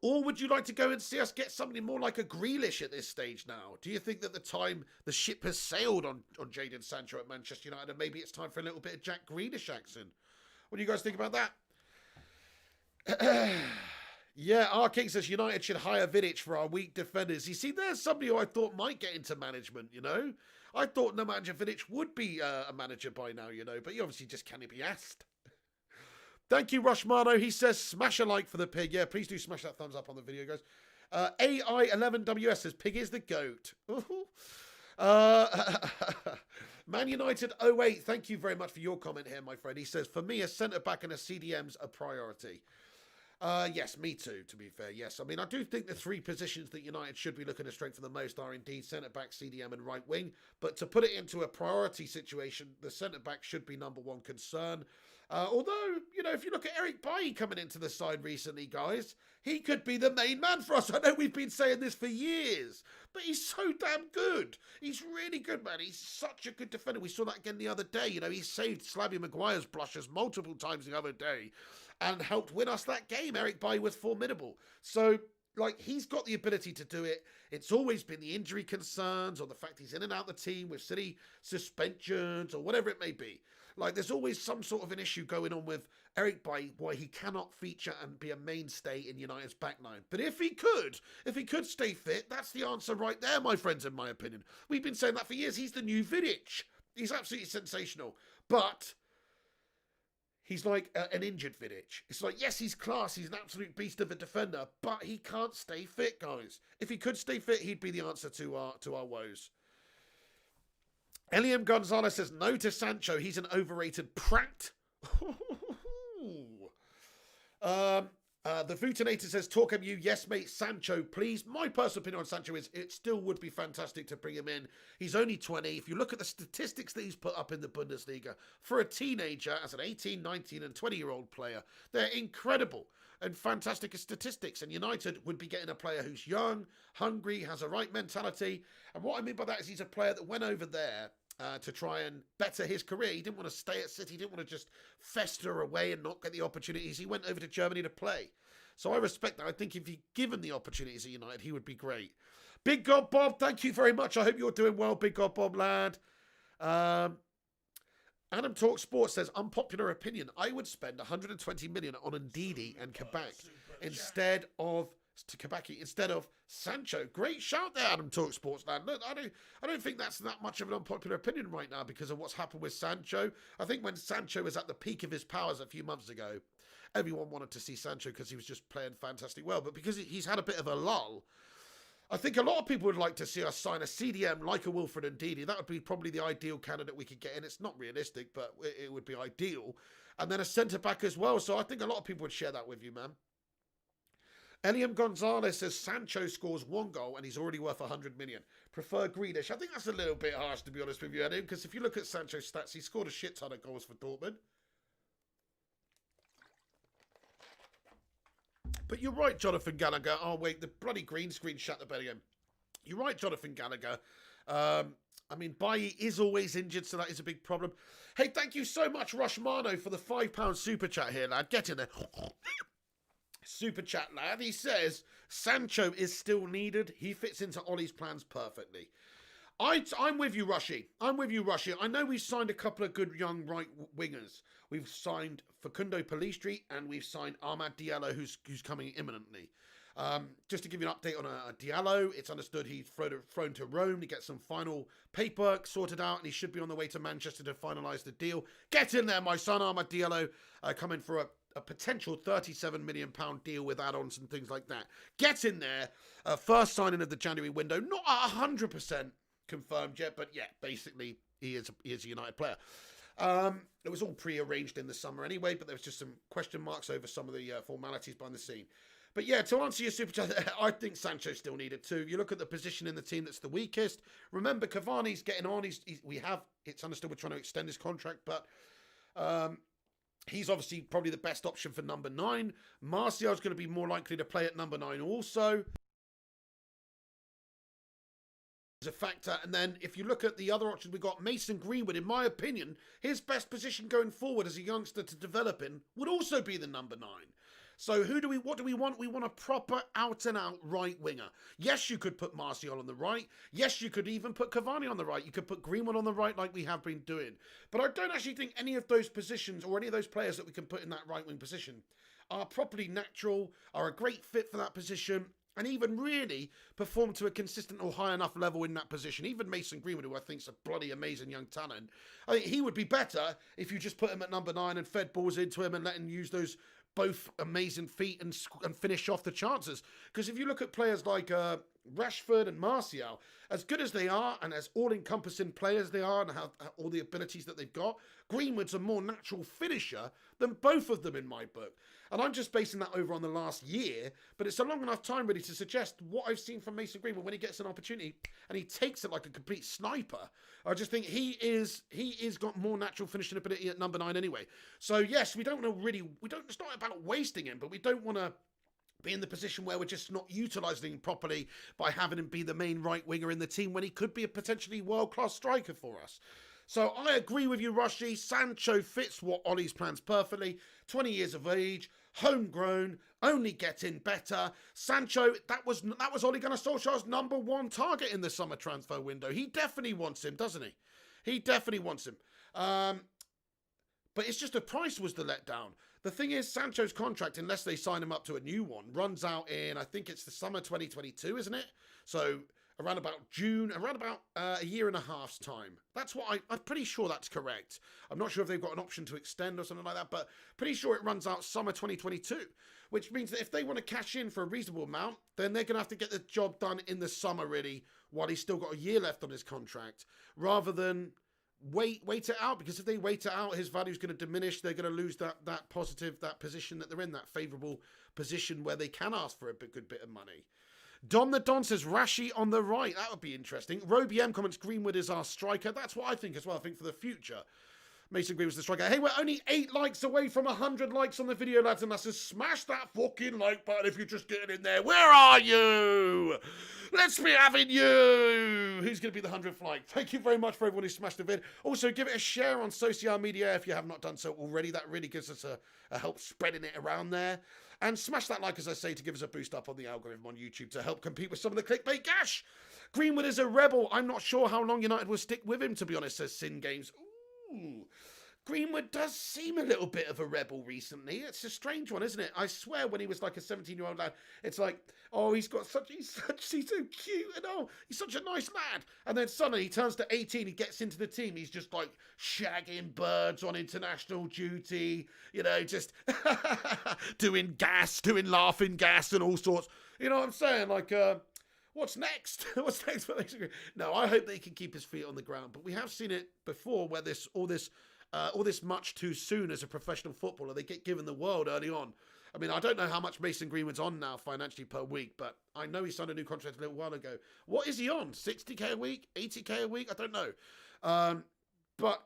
Or would you like to go and see us get somebody more like a Grealish at this stage now? Do you think that the ship has sailed on Jadon Sancho at Manchester United, and maybe it's time for a little bit of Jack Grealish action? What do you guys think about that? Yeah, R. King says United should hire Vidic for our weak defenders. You see, there's somebody who I thought might get into management, you know. I thought Nemanja Vidic would be a manager by now, you know, but he obviously just can't be asked. Thank you, Rushmano. He says, smash a like for the pig. Yeah, please do smash that thumbs up on the video, guys. AI11WS says, pig is the goat. Man United 08, thank you very much for your comment here, my friend. He says, for me, a centre-back and a CDM's a priority. Yes, me too, to be fair, yes. I mean, I do think the three positions that United should be looking to strengthen the most are indeed centre-back, CDM and right wing. But to put it into a priority situation, the centre-back should be number one concern. Although, you know, if you look at Eric Bailly coming into the side recently, guys, he could be the main man for us. I know we've been saying this for years, but he's so damn good. He's really good, man. He's such a good defender. We saw that again the other day. You know, he saved Slavia Maguire's blushes multiple times the other day and helped win us that game. Eric Bailly was formidable. So, like, he's got the ability to do it. It's always been the injury concerns or the fact he's in and out of the team with silly suspensions or whatever it may be. Like, there's always some sort of an issue going on with Eric Bailly, why he cannot feature and be a mainstay in United's back line. But if he could stay fit, that's the answer right there, my friends, in my opinion. We've been saying that for years. He's the new Vidic. He's absolutely sensational. But he's like an injured Vidic. It's like, yes, he's class. He's an absolute beast of a defender, but he can't stay fit, guys. If he could stay fit, he'd be the answer to our woes. Eliam Gonzalez says, no to Sancho. He's an overrated prat. The Futinator says, talk MU. Yes, mate. Sancho, please. My personal opinion on Sancho is it still would be fantastic to bring him in. He's only 20. If you look at the statistics that he's put up in the Bundesliga for a teenager, as an 18, 19 and 20-year-old player, they're incredible and fantastic statistics. And United would be getting a player who's young, hungry, has a right mentality. And what I mean by that is he's a player that went over there to try and better his career. He didn't want to stay at City. He didn't want to just fester away and not get the opportunities. He went over to Germany to play. So I respect that. I think if he'd given the opportunities at United, he would be great. Big God Bob, thank you very much. I hope you're doing well, Big God Bob lad. Adam Talk Sports says, unpopular opinion, I would spend 120 million on Ndidi and Kabak instead of Sancho. Great shout there, Adam Talk Sports lad. Look, I don't think that's that much of an unpopular opinion right now because of what's happened with Sancho. I think when Sancho was at the peak of his powers a few months ago, everyone wanted to see Sancho because he was just playing fantastic well. But because he's had a bit of a lull, I think a lot of people would like to see us sign a CDM like a Wilfred Ndidi. That would be probably the ideal candidate we could get in. It's not realistic, but it would be ideal. And then a centre-back as well. So I think a lot of people would share that with you, man. Eliam Gonzalez says Sancho scores 1 goal and he's already worth 100 million. Prefer Grealish. I think that's a little bit harsh, to be honest with you, Eliam, because if you look at Sancho's stats, he scored a shit ton of goals for Dortmund. But you're right, Jonathan Gallagher. Oh, wait, the bloody green screen shut the bed again. You're right, Jonathan Gallagher. I mean, Bailly is always injured, so that is a big problem. Hey, thank you so much, Rushmano, for the £5 super chat here, lad. Get in there. Super chat, lad. He says, Sancho is still needed. He fits into Ollie's plans perfectly. I'm with you, Rushy. I know we've signed a couple of good young right wingers. We've signed Facundo Pellistri and we've signed Ahmad Diallo, who's coming imminently. Just to give you an update on a Diallo, it's understood he's flown to Rome to get some final paperwork sorted out, and he should be on the way to Manchester to finalise the deal. Get in there, my son, Ahmad Diallo, coming for a potential £37 million deal with add-ons and things like that. Get in there. First signing of the January window, not 100% confirmed yet, but yeah, basically he is a United player. It was all pre-arranged in the summer anyway, but there was just some question marks over some of the formalities behind the scene. But yeah, to answer your super chat, I think Sancho still needed too. You look at the position in the team that's the weakest. Remember, Cavani's getting on. It's understood we're trying to extend his contract, but he's obviously probably the best option for number 9. Martial's going to be more likely to play at number 9 also. A factor. And then if you look at the other options, we've got Mason Greenwood. In my opinion, his best position going forward as a youngster to develop in would also be the number 9. So what do we want? We want a proper out-and-out right winger. Yes, you could put Martial on the right. Yes, you could even put Cavani on the right. You could put Greenwood on the right like we have been doing. But I don't actually think any of those positions or any of those players that we can put in that right wing position are properly natural, are a great fit for that position, and even really perform to a consistent or high enough level in that position. Even Mason Greenwood, who I think is a bloody amazing young talent, I think he would be better if you just put him at number 9 and fed balls into him and let him use those both amazing feet and finish off the chances. Because if you look at players like Rashford and Martial, as good as they are and as all-encompassing players they are and have all the abilities that they've got, Greenwood's a more natural finisher than both of them in my book. And I'm just basing that over on the last year, but it's a long enough time really to suggest what I've seen from Mason Greenwood when he gets an opportunity and he takes it like a complete sniper. I just think he is got more natural finishing ability at number 9 anyway. So yes, it's not about wasting him, but we don't want to be in the position where we're just not utilising him properly by having him be the main right winger in the team when he could be a potentially world-class striker for us. So I agree with you, Rushy. Sancho fits what Ollie's plans perfectly. 20 years of age, homegrown, only getting better. Sancho, that was Ole Gunnar Solskjaer's number 1 target in the summer transfer window. He definitely wants him, doesn't he? He definitely wants him. But it's just the price was the letdown. The thing is, Sancho's contract, unless they sign him up to a new one, runs out in, I think it's the summer 2022, isn't it? So around about June, around about a year and a half's time. That's what I'm pretty sure that's correct. I'm not sure if they've got an option to extend or something like that, but pretty sure it runs out summer 2022, which means that if they want to cash in for a reasonable amount, then they're going to have to get the job done in the summer, really, while he's still got a year left on his contract, rather than wait it out, because if they wait it out, his value's going to diminish. They're going to lose that position that they're in, that favourable position where they can ask for a good bit of money. Don the Don says Rashi on the right. That would be interesting. Roby M comments Greenwood is our striker. That's what I think as well. I think for the future. Mason Greenwood's the striker. Hey, we're only 8 likes away from 100 likes on the video, lads and lasses. Smash that fucking like button if you're just getting in there. Where are you? Let's be having you. Who's going to be the 100th like? Thank you very much for everyone who smashed the vid. Also, give it a share on social media if you have not done so already. That really gives us a help spreading it around there. And smash that like, as I say, to give us a boost up on the algorithm on YouTube to help compete with some of the clickbait cash. Greenwood is a rebel. I'm not sure how long United will stick with him, to be honest, says Sin Games. Ooh. Greenwood does seem a little bit of a rebel recently. It's a strange one, isn't it? I swear when he was like a 17-year-old lad, it's like, oh, he's so cute, and oh, he's such a nice lad. And then suddenly he turns to 18, he gets into the team, he's just like shagging birds on international duty, you know, just doing laughing gas and all sorts. You know what I'm saying? Like, what's next? What's next? No, I hope that he can keep his feet on the ground. But we have seen it before where all this much too soon as a professional footballer, they get given the world early on. I mean, I don't know how much Mason Greenwood's on now financially per week, but I know he signed a new contract a little while ago. What is he on? 60k a week? 80k a week? I don't know. But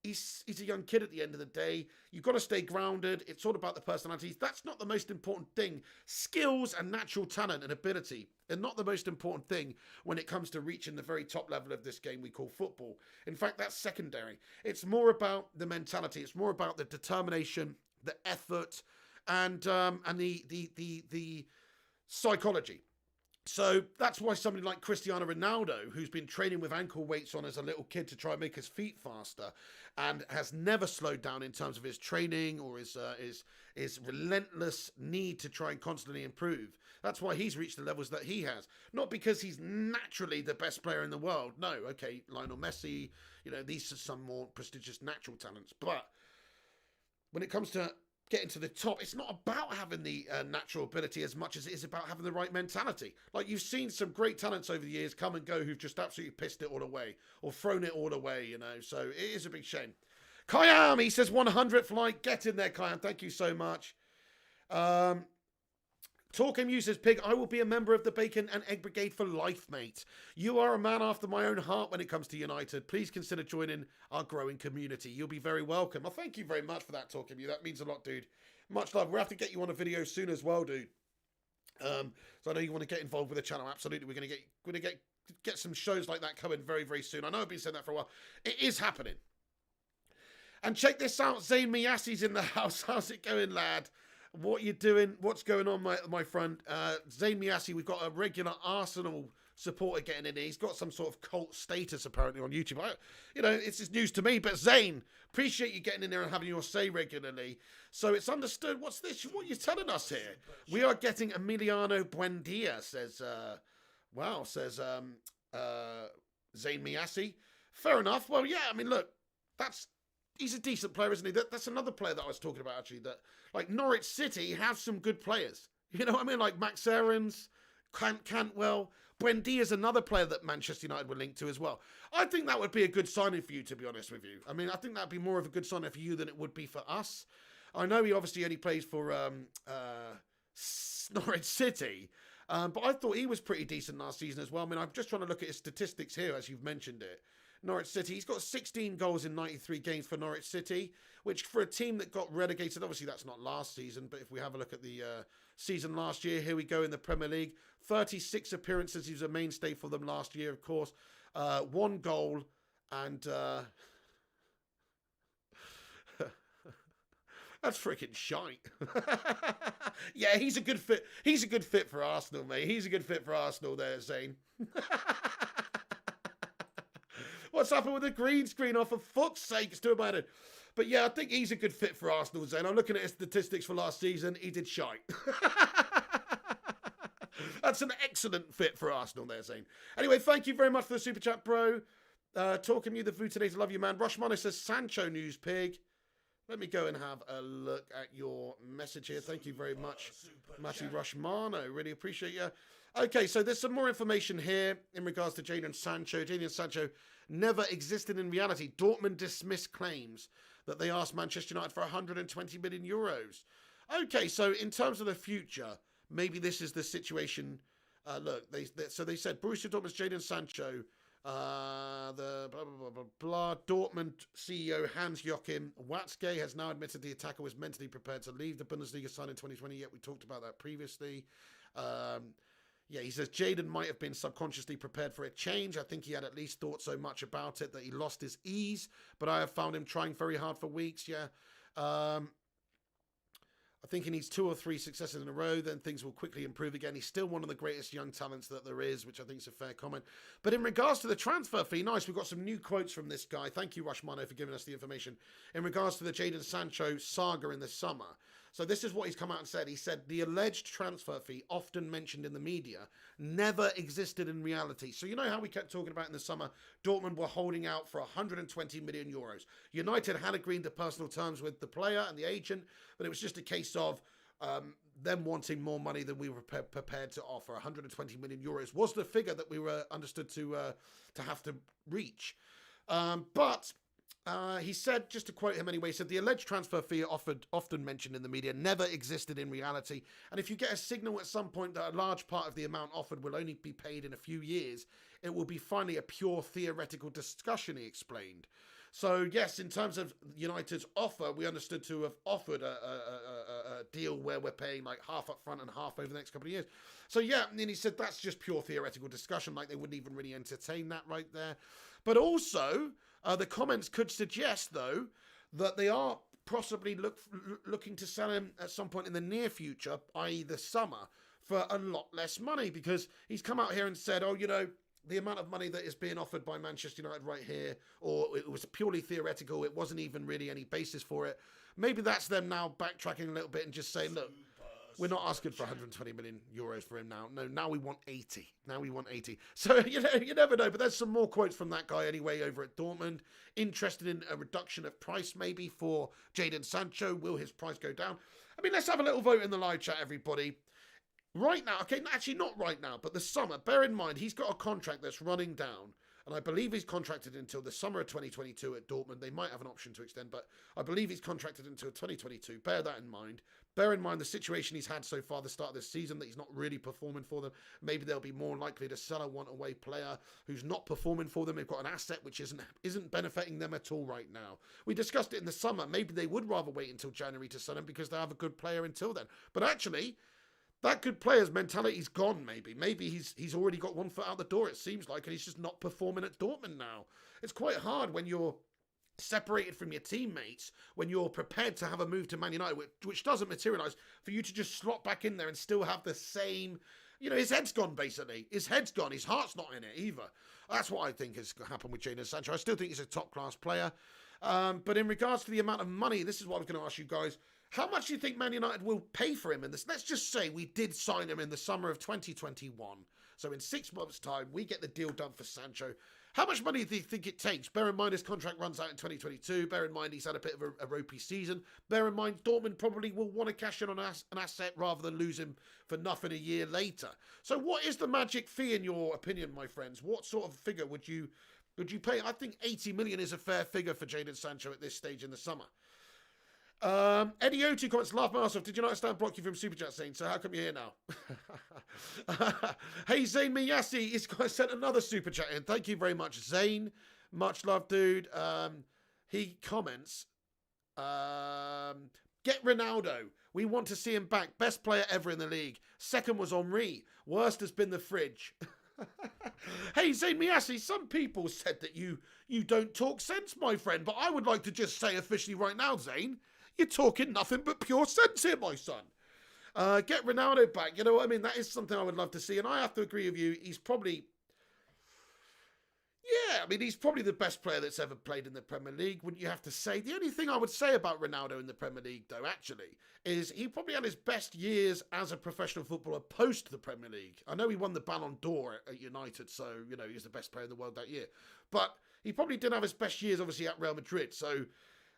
he's a young kid at the end of the day. You've got to stay grounded. It's all about the personalities. That's not the most important thing. Skills and natural talent and ability are not the most important thing when it comes to reaching the very top level of this game we call football. In fact, that's secondary. It's more about the mentality. It's more about the determination, the effort, and the psychology. So that's why somebody like Cristiano Ronaldo, who's been training with ankle weights on as a little kid to try and make his feet faster, and has never slowed down in terms of his training or his relentless need to try and constantly improve. That's why he's reached the levels that he has. Not because he's naturally the best player in the world. No, okay, Lionel Messi, you know, these are some more prestigious natural talents. But when it comes to getting to the top, it's not about having the natural ability as much as it is about having the right mentality. Like, you've seen some great talents over the years come and go who've just absolutely pissed it all away or thrown it all away, you know. So it is a big shame. Kayam, he says 100th like. Get in there, Kayam. Thank you so much. Talking uses Pig, I will be a member of the Bacon and Egg Brigade for life, mate. You are a man after my own heart when it comes to United. Please consider joining our growing community. You'll be very welcome. Well, thank you very much for that, Talking You. That means a lot, dude. Much love. We'll have to get you on a video soon as well, dude. So I know you want to get involved with the channel. Absolutely. We're going to get some shows like that coming very, very soon. I know I've been saying that for a while. It is happening. And check this out. Zayn Miyassi's in the house. How's it going, lad? What you doing? What's going on, my friend? Zayn Miyassi, we've got a regular Arsenal supporter getting in here. He's got some sort of cult status apparently on YouTube. It's just news to me, but Zayn, appreciate you getting in there and having your say regularly. So it's understood. What's this? What are you telling us here? We are getting Emiliano Buendia, says Zayn Miyassi. Fair enough. Well, yeah, I mean, look, he's a decent player, isn't he? That's another player that I was talking about, actually, that, like, Norwich City have some good players. You know what I mean? Like Max Aarons, Cantwell. Buendia's another player that Manchester United were linked to as well. I think that would be a good signing for you, to be honest with you. I mean, I think that would be more of a good signing for you than it would be for us. I know he obviously only plays for Norwich City, but I thought he was pretty decent last season as well. I mean, I'm just trying to look at his statistics here as you've mentioned it. Norwich City, he's got 16 goals in 93 games for Norwich City, which for a team that got relegated, obviously that's not last season, but if we have a look at the season last year, here we go in the Premier League, 36 appearances, he was a mainstay for them last year, of course, 1 goal, and that's freaking shite. Yeah, he's a good fit for Arsenal, mate. He's a good fit for Arsenal there, Zane. What's happened with the green screen? Oh, for fuck's sake, it's too bad. But yeah, I think he's a good fit for Arsenal, Zane. I'm looking at his statistics for last season. He did shite. That's an excellent fit for Arsenal there, Zane. Anyway, thank you very much for the super chat, bro. Talking you the food today to love you, man. Rushmano says Sancho news, Pig. Let me go and have a look at your message here. Thank you very much, Matty Rushmano. Really appreciate you. Okay, so there's some more information here in regards to Jadon Sancho. Jadon Sancho never existed in reality. Dortmund dismissed claims that they asked Manchester United for 120 million euros. Okay, so in terms of the future, maybe this is the situation. Look, they said Borussia Dortmund's Jadon Sancho The blah, blah, blah, blah, blah. Dortmund CEO Hans-Joachim Watzke has now admitted the attacker was mentally prepared to leave the Bundesliga side in 2020. Yet we talked about that previously. Yeah, he says Jadon might have been subconsciously prepared for a change. I think he had at least thought so much about it that he lost his ease. But I have found him trying very hard for weeks, yeah. I think he needs 2 or 3 successes in a row, then things will quickly improve again. He's still one of the greatest young talents that there is, which I think is a fair comment. But in regards to the transfer fee, nice, we've got some new quotes from this guy. Thank you, Rushmano, for giving us the information. In regards to the Jadon Sancho saga in the summer. So this is what he's come out and said. He said the alleged transfer fee, often mentioned in the media, never existed in reality. So you know how we kept talking about in the summer, Dortmund were holding out for 120 million euros. United had agreed to personal terms with the player and the agent, but it was just a case of them wanting more money than we were prepared to offer. 120 million euros was the figure that we were understood to have to reach. But he said, just to quote him anyway, he said, the alleged transfer fee often mentioned in the media never existed in reality. And if you get a signal at some point that a large part of the amount offered will only be paid in a few years, it will be finally a pure theoretical discussion, he explained. So, yes, in terms of United's offer, we understood to have offered a deal where we're paying like half up front and half over the next couple of years. So, yeah, and he said that's just pure theoretical discussion, like they wouldn't even really entertain that right there. But also, the comments could suggest, though, that they are possibly looking to sell him at some point in the near future, i.e. the summer, for a lot less money, because he's come out here and said, oh, you know, the amount of money that is being offered by Manchester United right here, or it was purely theoretical, it wasn't even really any basis for it. Maybe that's them now backtracking a little bit and just saying, look, we're not asking for 120 million euros for him now. No, now we want 80. Now we want 80. So, you never know. But there's some more quotes from that guy anyway over at Dortmund. Interested in a reduction of price maybe for Jadon Sancho. Will his price go down? I mean, let's have a little vote in the live chat, everybody. Right now, okay, actually not right now, but the summer. Bear in mind, he's got a contract that's running down. And I believe he's contracted until the summer of 2022 at Dortmund. They might have an option to extend, but I believe he's contracted until 2022. Bear that in mind. Bear in mind the situation he's had so far the start of this season, that he's not really performing for them. Maybe they'll be more likely to sell a one-away player who's not performing for them. They've got an asset which isn't benefiting them at all right now. We discussed it in the summer. Maybe they would rather wait until January to sell him because they have a good player until then. But actually, that good player's mentality's gone, maybe. Maybe he's already got one foot out the door, it seems like, and he's just not performing at Dortmund now. It's quite hard when you're separated from your teammates, when you're prepared to have a move to Man United, which doesn't materialise, for you to just slot back in there and still have the same... You know, his head's gone, basically. His head's gone. His heart's not in it either. That's what I think has happened with Jadon Sancho. I still think he's a top-class player. But in regards to the amount of money, this is what I was going to ask you guys. How much do you think Man United will pay for him in this? Let's just say we did sign him in the summer of 2021. So in 6 months' time, we get the deal done for Sancho. How much money do you think it takes? Bear in mind his contract runs out in 2022. Bear in mind he's had a bit of a ropey season. Bear in mind Dortmund probably will want to cash in on an asset rather than lose him for nothing a year later. So what is the magic fee in your opinion, my friends? What sort of figure would you pay? I think 80 million is a fair figure for Jadon Sancho at this stage in the summer. Eddie O2 comments, laugh my ass off. Did you not understand block you from Super Chat, Zane? So how come you're here now? Hey, Zane Miyasi is sent another Super Chat in. Thank you very much, Zane. Much love, dude. He comments, get Ronaldo. We want to see him back. Best player ever in the league. Second was Henry. Worst has been the fridge. Hey, Zane Miyasi, some people said that you don't talk sense, my friend. But I would like to just say officially right now, Zane, you're talking nothing but pure sense here, my son. Get Ronaldo back. You know what I mean? That is something I would love to see. And I have to agree with you. He's probably... Yeah, I mean, he's probably the best player that's ever played in the Premier League, wouldn't you have to say? The only thing I would say about Ronaldo in the Premier League, though, actually, is he probably had his best years as a professional footballer post the Premier League. I know he won the Ballon d'Or at United, so, you know, he was the best player in the world that year. But he probably didn't have his best years, obviously, at Real Madrid. So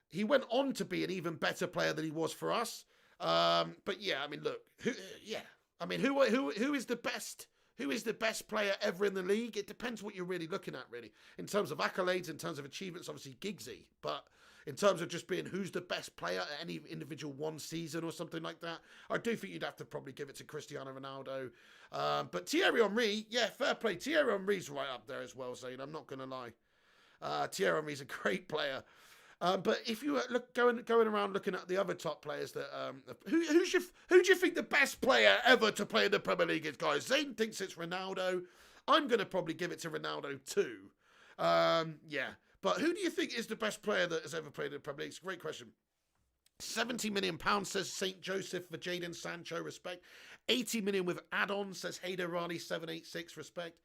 he went on to be an even better player than he was for us. But, yeah, I mean, look, who is the best... Who is the best player ever in the league? It depends what you're really looking at, really. In terms of accolades, in terms of achievements, obviously Giggsy. But in terms of just being who's the best player at any individual one season or something like that, I do think you'd have to probably give it to Cristiano Ronaldo. But Thierry Henry, yeah, fair play. Thierry Henry's right up there as well, Zane. I'm not going to lie. Thierry Henry's a great player. But if you look going around looking at the other top players, that who do you think the best player ever to play in the Premier League is, guys? Zane thinks it's Ronaldo. I'm going to probably give it to Ronaldo too. Yeah. But who do you think is the best player that has ever played in the Premier League? It's a great question. £70 million says St. Joseph for Jadon Sancho, respect. 80 million with add-ons, says Hayder Rani 786, respect.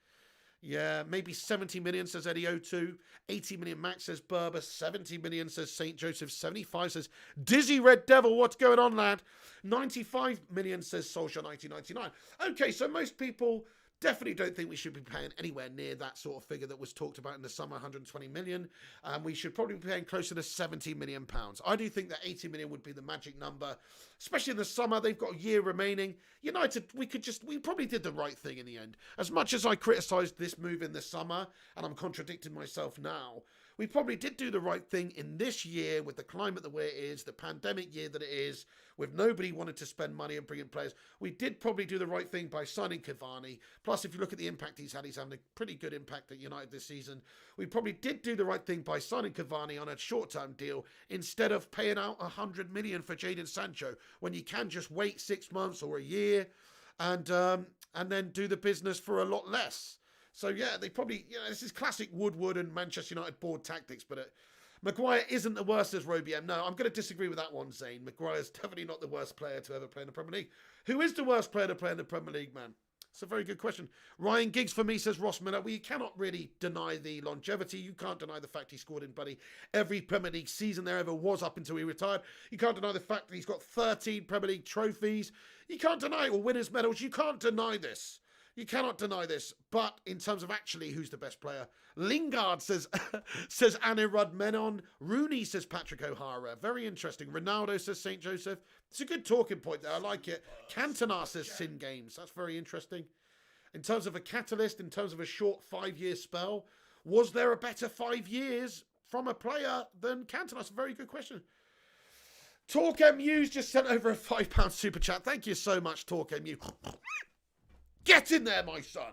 Yeah, maybe 70 million, says Eddie O2. 80 million Max, says Berber. 70 million, says St. Joseph. 75 says Dizzy Red Devil. What's going on, lad? 95 million, says Solskjaer 1999. Okay, so most people definitely don't think we should be paying anywhere near that sort of figure that was talked about in the summer, 120 million. We should probably be paying closer to 70 million pounds. I do think that 80 million would be the magic number, especially in the summer. They've got a year remaining. United, we probably did the right thing in the end. As much as I criticised this move in the summer, and I'm contradicting myself now, we probably did do the right thing in this year with the climate the way it is, the pandemic year that it is, with nobody wanting to spend money and bring in players. We did probably do the right thing by signing Cavani. Plus, if you look at the impact he's having a pretty good impact at United this season. We probably did do the right thing by signing Cavani on a short-term deal instead of paying out 100 million for Jadon Sancho, when you can just wait 6 months or a year and then do the business for a lot less. So, yeah, they probably, this is classic Woodward and Manchester United board tactics, but Maguire isn't the worst as Roby M. No, I'm going to disagree with that one, Zane. Maguire's definitely not the worst player to ever play in the Premier League. Who is the worst player to play in the Premier League, man? It's a very good question. Ryan Giggs for me, says Ross Miller. Well, you cannot really deny the longevity. You can't deny the fact he scored in every Premier League season there ever was up until he retired. You can't deny the fact that he's got 13 Premier League trophies. You can't deny it, or winners' medals. You can't deny this. You cannot deny this. But in terms of actually who's the best player, Lingard says says Anirudh Menon. Rooney says Patrick O'Hara. Very interesting. Ronaldo says St. Joseph. It's a good talking point there. I like it. Cantona says Sin Games. That's very interesting. In terms of a catalyst, in terms of a short 5-year spell, was there a better 5 years from a player than Cantona? That's a very good question. Talk MU's just sent over a £5 super chat. Thank you so much, Talk MU. Get in there, my son.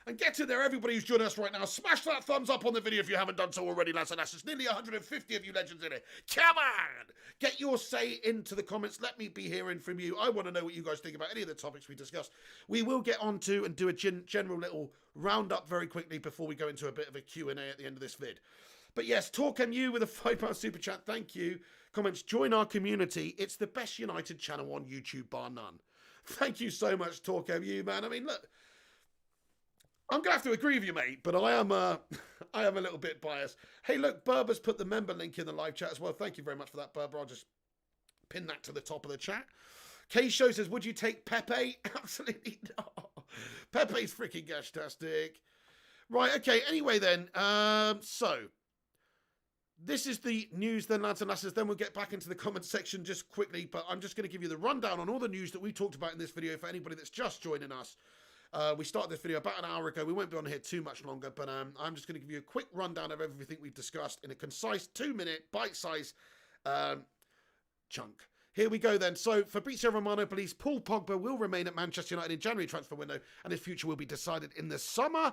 And get in there, everybody who's joining us right now. Smash that thumbs up on the video if you haven't done so already, lads and lasses. Nearly 150 of you legends in it. Come on! Get your say into the comments. Let me be hearing from you. I want to know what you guys think about any of the topics we discussed. We will get on to and do a general little roundup very quickly before we go into a bit of a Q&A at the end of this vid. But yes, Talk MU with a £5 super chat. Thank you. Comments, join our community. It's the best United channel on YouTube, bar none. Thank you so much, Talk MU, man. I mean, look, I'm going to have to agree with you, mate, but I am a little bit biased. Hey, look, Berber's put the member link in the live chat as well. Thank you very much for that, Berber. I'll just pin that to the top of the chat. K-Show says, would you take Pepe? Absolutely not. Pepe's freaking gastastic. Right, okay, anyway then, so this is the news then, lads and lasses. Then we'll get back into the comment section just quickly, but I'm just going to give you the rundown on all the news that we talked about in this video for anybody that's just joining us. We started this video about an hour ago. We won't be on here too much longer, but I'm just going to give you a quick rundown of everything we've discussed in a concise 2-minute bite-sized chunk. Here we go then. So Fabrizio Romano believes Paul Pogba will remain at Manchester United in January transfer window and his future will be decided in the summer.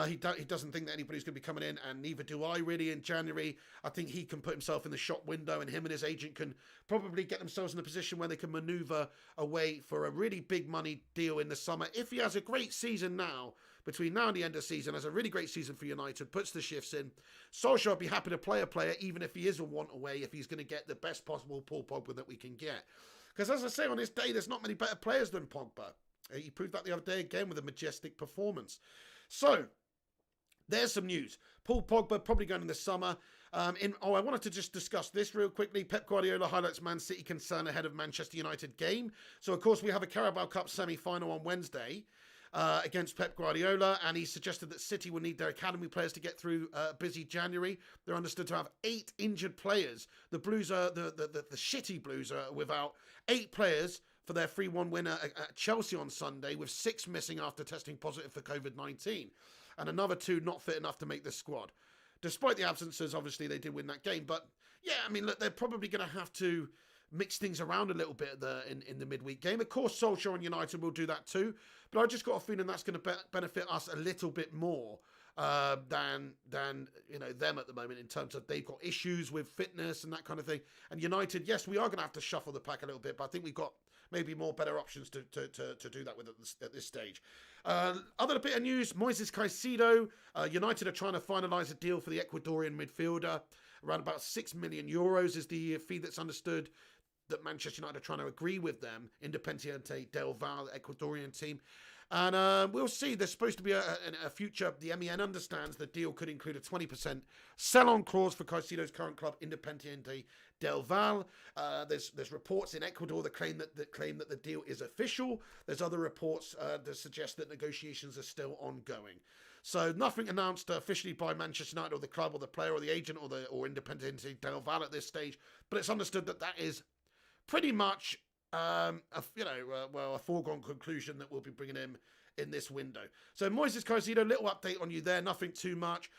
He doesn't think that anybody's going to be coming in, and neither do I really in January. I think he can put himself in the shop window, and him and his agent can probably get themselves in a position where they can manoeuvre away for a really big money deal in the summer. If he has a great season now, between now and the end of the season, has a really great season for United, puts the shifts in, Solskjaer will be happy to play a player, even if he is a want away, if he's going to get the best possible Paul Pogba that we can get. Because as I say, on his day, there's not many better players than Pogba. He proved that the other day again with a majestic performance. So, there's some news. Paul Pogba probably going in the summer. I wanted to just discuss this real quickly. Pep Guardiola highlights Man City concern ahead of Manchester United game. So, of course, we have a Carabao Cup semi-final on Wednesday against Pep Guardiola, and he suggested that City will need their academy players to get through a busy January. They're understood to have 8 injured players. The Blues are the shitty Blues are without 8 players for their 3-1 winner at Chelsea on Sunday, with 6 missing after testing positive for COVID-19, and another 2 not fit enough to make the squad. despite the absences, obviously they did win that game. But yeah, I mean, look, they're probably going to have to mix things around a little bit in the midweek game. Of course, Solskjaer and United will do that too, but I just got a feeling that's going to benefit us a little bit more than them at the moment, in terms of they've got issues with fitness and that kind of thing. And United, yes, we are going to have to shuffle the pack a little bit, but I think we've got maybe more better options to do that with at this stage. Other bit of news: Moises Caicedo. United are trying to finalise a deal for the Ecuadorian midfielder. Around about €6 million is the fee that's understood that Manchester United are trying to agree with them, Independiente del Valle, Ecuadorian team. And we'll see. There's supposed to be a future. The MEN understands the deal could include a 20% sell-on clause for Caicedo's current club, Independiente del Valle. There's reports in Ecuador that claim that the deal is official. There's other reports that suggest that negotiations are still ongoing. So nothing announced officially by Manchester United or the club or the player or the agent or Independiente del Valle at this stage. But it's understood that is pretty much a foregone conclusion that we'll be bringing him in this window. So Moises Caicedo, little update on you there, nothing too much.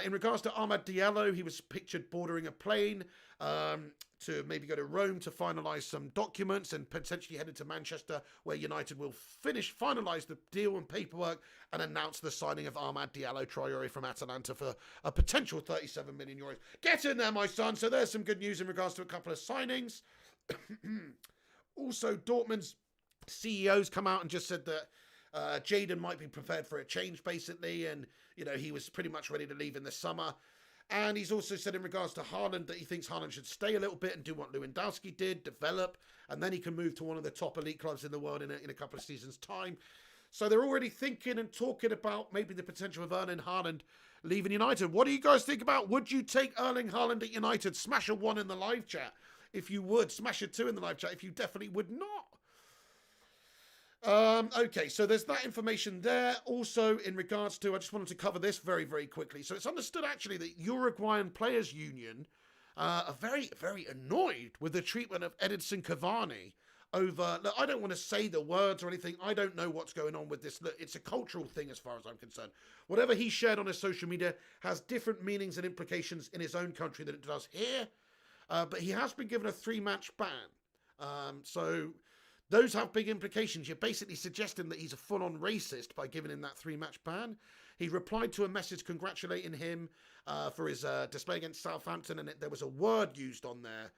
In regards to Amad Diallo, he was pictured boarding a plane to maybe go to Rome to finalise some documents and potentially headed to Manchester, where United will finalise the deal and paperwork and announce the signing of Amad Diallo Traore from Atalanta for a potential €37 million. Get in there, my son. So there's some good news in regards to a couple of signings. Also, Dortmund's CEO's come out and just said that Jadon might be prepared for a change, basically, and he was pretty much ready to leave in the summer. And he's also said in regards to Haaland that he thinks Haaland should stay a little bit and do what Lewandowski did, develop, and then he can move to one of the top elite clubs in the world in a couple of seasons' time. So they're already thinking and talking about maybe the potential of Erling Haaland leaving United. What do you guys think about? Would you take Erling Haaland at United? Smash a 1 in the live chat if you would. Smash a 2 in the live chat if you definitely would not. Okay, so there's that information there. Also, in regards to, I just wanted to cover this very, very quickly. So it's understood, actually, that Uruguayan Players Union are very, very annoyed with the treatment of Edinson Cavani over... Look, I don't want to say the words or anything. I don't know what's going on with this. Look, it's a cultural thing as far as I'm concerned. Whatever he shared on his social media has different meanings and implications in his own country than it does here. But he has been given a 3-match ban. So... those have big implications. You're basically suggesting that he's a full-on racist by giving him that 3-match ban. He replied to a message congratulating him for his display against Southampton, and there was a word used on there.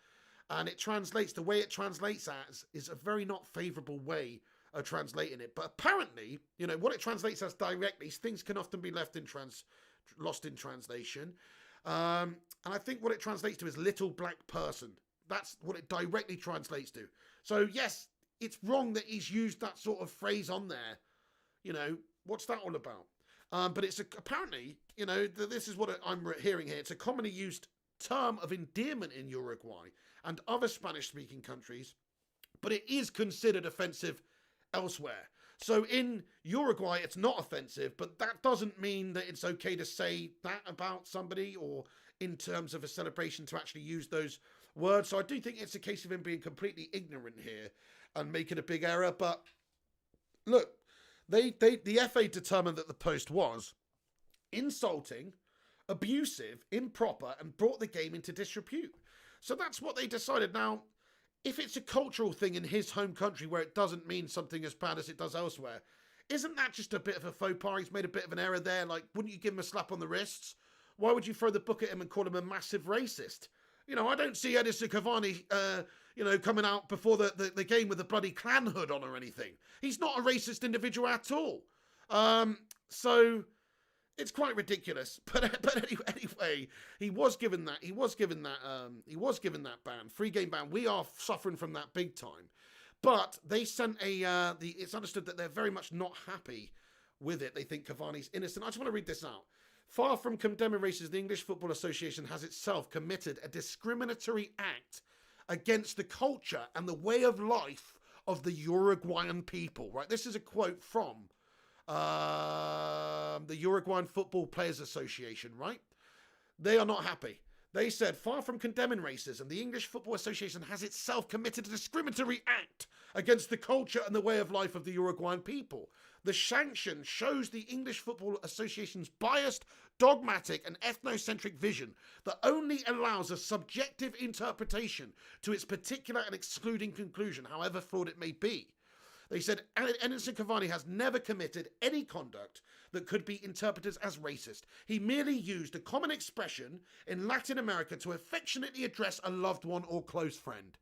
And it translates, the way it translates as is a very not favourable way of translating it. But apparently, what it translates as directly, things can often be lost in translation. And I think what it translates to is little black person. That's what it directly translates to. So, yes, it's wrong that he's used that sort of phrase on there. What's that all about? But it's apparently, this is what I'm hearing here. It's a commonly used term of endearment in Uruguay and other Spanish-speaking countries, but it is considered offensive elsewhere. So in Uruguay, it's not offensive, but that doesn't mean that it's okay to say that about somebody, or in terms of a celebration to actually use those words. So I do think it's a case of him being completely ignorant here and making a big error. But look, the FA determined that the post was insulting, abusive, improper, and brought the game into disrepute. So that's what they decided. Now, if it's a cultural thing in his home country where it doesn't mean something as bad as it does elsewhere, isn't that just a bit of a faux pas? He's made a bit of an error there. Like, wouldn't you give him a slap on the wrists? Why would you throw the book at him and call him a massive racist? I don't see Edinson Cavani, coming out before the game with a bloody clan hood on or anything. He's not a racist individual at all. So it's quite ridiculous. But anyway, he was given that ban, 3-game ban. We are suffering from that big time. But they sent it's understood that they're very much not happy with it. They think Cavani's innocent. I just want to read this out. Far from condemning racism, the English Football Association has itself committed a discriminatory act against the culture and the way of life of the Uruguayan people. Right, this is a quote from the Uruguayan Football Players Association. Right, they are not happy. They said, far from condemning racism, the English Football Association has itself committed a discriminatory act against the culture and the way of life of the Uruguayan people. The sanction shows the English Football Association's biased, dogmatic and ethnocentric vision that only allows a subjective interpretation to its particular and excluding conclusion, however flawed it may be. They said Edinson Cavani has never committed any conduct that could be interpreted as racist. He merely used a common expression in Latin America to affectionately address a loved one or close friend.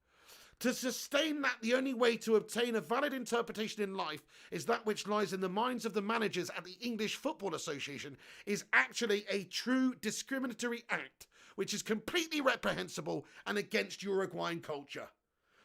To sustain that, the only way to obtain a valid interpretation in life is that which lies in the minds of the managers at the English Football Association is actually a true discriminatory act, which is completely reprehensible and against Uruguayan culture.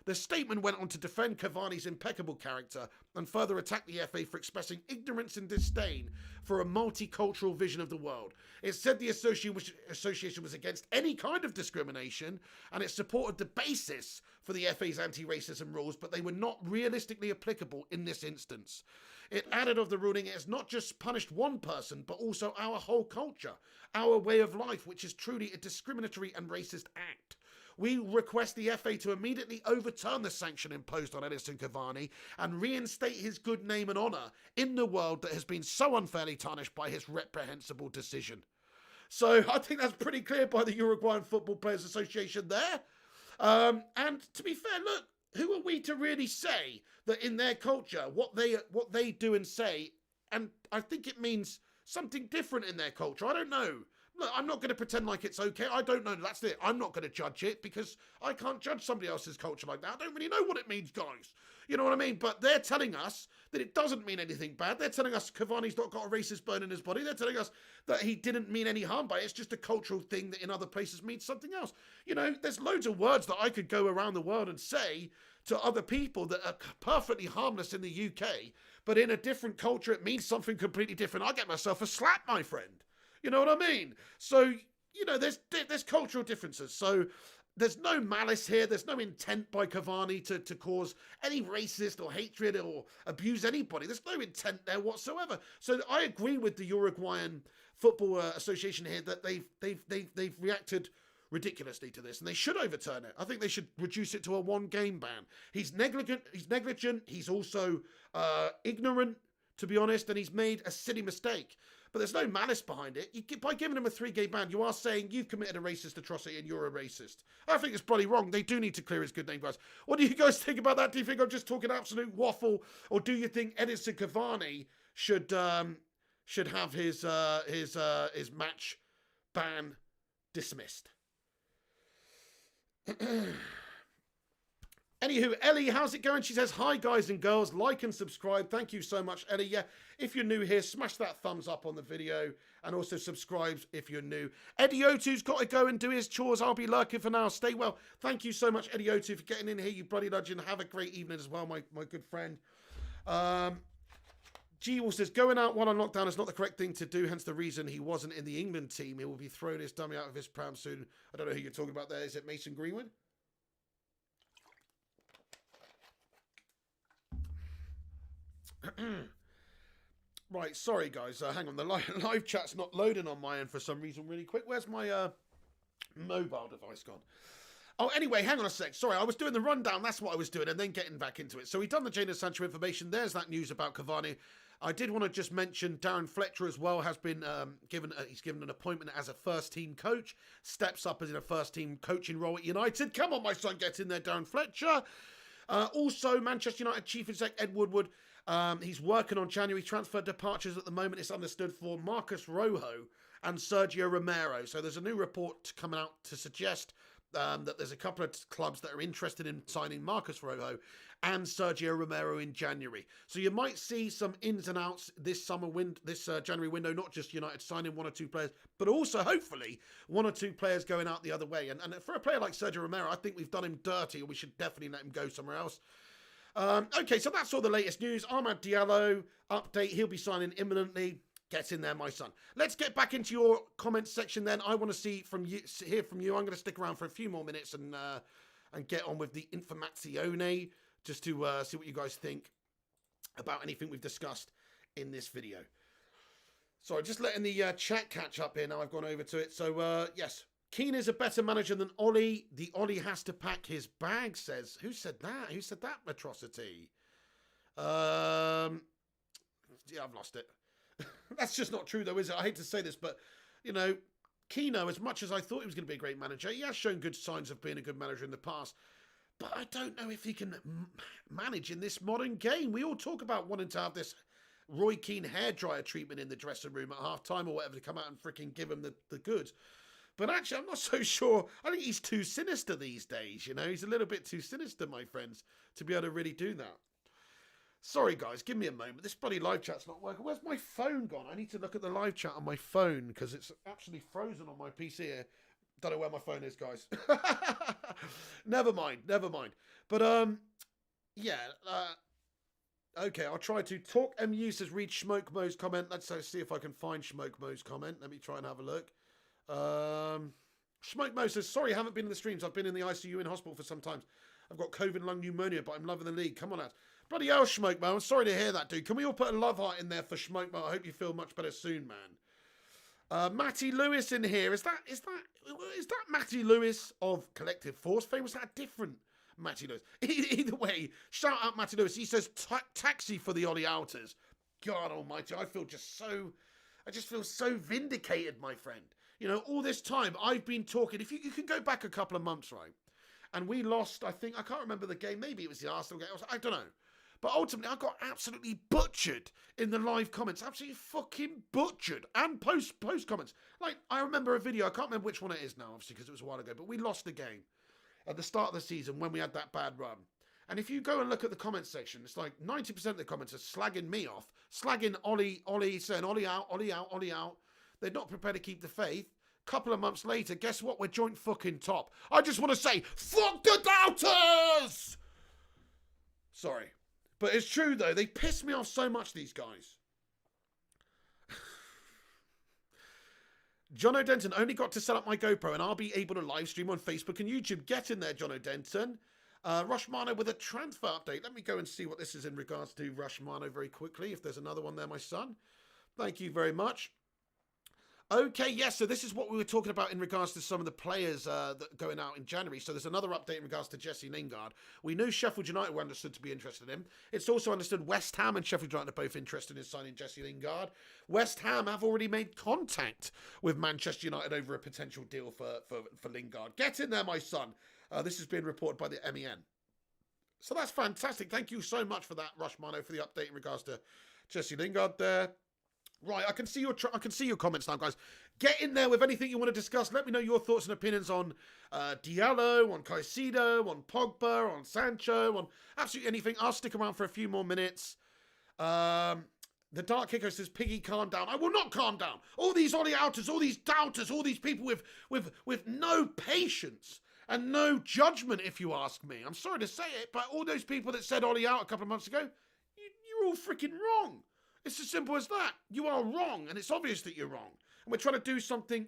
The statement went on to defend Cavani's impeccable character and further attack the FA for expressing ignorance and disdain for a multicultural vision of the world. It said the association was against any kind of discrimination and it supported the basis for the FA's anti-racism rules, but they were not realistically applicable in this instance. It added of the ruling, it has not just punished one person, but also our whole culture, our way of life, which is truly a discriminatory and racist act. We request the FA to immediately overturn the sanction imposed on Edinson Cavani and reinstate his good name and honour in the world that has been so unfairly tarnished by his reprehensible decision. So I think that's pretty clear by the Uruguayan Football Players Association there. And to be fair, look, who are we to really say that in their culture, what they do and say, and I think it means something different in their culture. I don't know. Look, I'm not going to pretend like it's okay. I don't know. That's it. I'm not going to judge it because I can't judge somebody else's culture like that. I don't really know what it means, guys. You know what I mean? But they're telling us that it doesn't mean anything bad. They're telling us Cavani's not got a racist bone in his body. They're telling us that he didn't mean any harm by it. It's just a cultural thing that in other places means something else. You know, there's loads of words that I could go around the world and say to other people that are perfectly harmless in the UK, but in a different culture, it means something completely different. I get myself a slap, my friend. You know what I mean? So, you know, there's cultural differences. So there's no malice here. There's no intent by Cavani to cause any racist or hatred or abuse anybody. There's no intent there whatsoever. So I agree with the Uruguayan Football Association here that they've reacted ridiculously to this, and they should overturn it. I think they should reduce it to a one-game ban. He's negligent. He's also ignorant, to be honest, and he's made a silly mistake. But there's no malice behind it. By giving him a 3-game ban, you are saying you've committed a racist atrocity and you're a racist. I think it's bloody wrong. They do need to clear his good name, guys. What do you guys think about that? Do you think I'm just talking absolute waffle, or do you think Edinson Cavani should have his match ban dismissed? Anywho, Ellie, how's it going? She says, hi guys and girls, like and subscribe. Thank you so much, Ellie. Yeah, if you're new here, smash that thumbs up on the video and also subscribe if you're new. Eddie Otu's got to go and do his chores. I'll be lurking for now. Stay well. Thank you so much, Eddie Otu, for getting in here, you bloody legend. Have a great evening as well, my good friend. G-Wall says, going out while on lockdown is not the correct thing to do, hence the reason he wasn't in the England team. He will be throwing his dummy out of his pram soon. I don't know who you're talking about there. Is it Mason Greenwood? Right, sorry guys, hang on, the live chat's not loading on my end for some reason really quick. Where's my mobile device gone? Oh, anyway, hang on a sec. Sorry, I was doing the rundown, that's what I was doing, and then getting back into it. So we've done the Jadon Sancho information. There's that news about Cavani. I did want to just mention Darren Fletcher as well has been given an appointment as a first-team coach. Steps up as in a first-team coaching role at United. Come on, my son, get in there, Darren Fletcher. Also, Manchester United Chief Exec Ed Woodward. He's working on January transfer departures at the moment. It's understood for Marcus Rojo and Sergio Romero. So there's a new report coming out to suggest that there's a couple of clubs that are interested in signing Marcus Rojo and Sergio Romero in January. So you might see some ins and outs this January window, not just United signing 1 or 2 players, but also hopefully 1 or 2 players going out the other way. And for a player like Sergio Romero, I think we've done him dirty, and we should definitely let him go somewhere else. Okay, so that's all the latest news. Ahmad Diallo, update. He'll be signing imminently. Get in there, my son. Let's get back into your comments section then. I want to hear from you. I'm going to stick around for a few more minutes and get on with the informazione, just to see what you guys think about anything we've discussed in this video. Sorry, just letting the chat catch up here now. I've gone over to it. So, yes. Keane is a better manager than Ollie. The Ollie has to pack his bag, says. Who said that? Who said that atrocity? Yeah, I've lost it. That's just not true, though, is it? I hate to say this, but You know, Keno, as much as I thought he was going to be a great manager, he has shown good signs of being a good manager in the past. But I don't know if he can manage in this modern game. We all talk about wanting to have this Roy Keane hairdryer treatment in the dressing room at half-time or whatever to come out and freaking give him the goods. But actually, I'm not so sure. I think he's too sinister these days, you know. He's a little bit too sinister, my friends, to be able to really do that. Sorry, guys, give me a moment. This bloody live chat's not working. Where's my phone gone? I need to look at the live chat on my phone because it's actually frozen on my PC here. Don't know where my phone is, guys. Never mind. But, yeah. Okay, I'll try to. Talk MU says read Smoke Mo's comment. Let's see if I can find Smoke Mo's comment. Let me try and have a look. Smoke Mo says, sorry, I haven't been in the streams. I've been in the ICU in hospital for some time. I've got COVID and lung pneumonia, but I'm loving the league. Come on, lads. Bloody hell, Smoke Mo. I'm sorry to hear that, dude. Can we all put a love heart in there for Smoke Mo? I hope you feel much better soon, man. Matty Lewis in here. Is that Matty Lewis of Collective Force fame? Was that different Matty Lewis? Either way, shout out Matty Lewis. He says taxi for the Ollie Outers. God almighty, I just feel so vindicated, my friend. You know, all this time I've been talking. If you can go back a couple of months, right? And we lost, I can't remember the game. Maybe it was the Arsenal game. I don't know. But ultimately, I got absolutely butchered in the live comments. Absolutely fucking butchered. And post comments. Like, I remember a video. I can't remember which one it is now, obviously, because it was a while ago. But we lost the game at the start of the season when we had that bad run. And if you go and look at the comment section, it's like 90% of the comments are slagging me off. Slagging Ollie, saying Ollie out, Ollie out, Ollie out. They're not prepared to keep the faith. Couple of months later, guess what? We're joint fucking top. I just want to say, fuck the doubters! Sorry. But it's true, though. They piss me off so much, these guys. John O'Denton only got to set up my GoPro and I'll be able to live stream on Facebook and YouTube. Get in there, John O'Denton. Rushmano with a transfer update. Let me go and see what this is in regards to Rushmano very quickly. If there's another one there, my son. Thank you very much. Okay, yes, so this is what we were talking about in regards to some of the players that are going out in January. So there's another update in regards to Jesse Lingard. We knew Sheffield United were understood to be interested in him. It's also understood West Ham and Sheffield United are both interested in signing Jesse Lingard. West Ham have already made contact with Manchester United over a potential deal for Lingard. Get in there, my son. This has been reported by the MEN. So that's fantastic. Thank you so much for that, Rushmano, for the update in regards to Jesse Lingard there. Right, I can see your comments now, guys. Get in there with anything you want to discuss. Let me know your thoughts and opinions on Diallo, on Caicedo, on Pogba, on Sancho, on absolutely anything. I'll stick around for a few more minutes. The Dark Kicker says, Piggy, calm down. I will not calm down. All these Ollie Outers, all these doubters, all these people with no patience and no judgment, if you ask me. I'm sorry to say it, but all those people that said Ollie out a couple of months ago, you're all freaking wrong. It's as simple as that. You are wrong, and it's obvious that you're wrong. And we're trying to do something.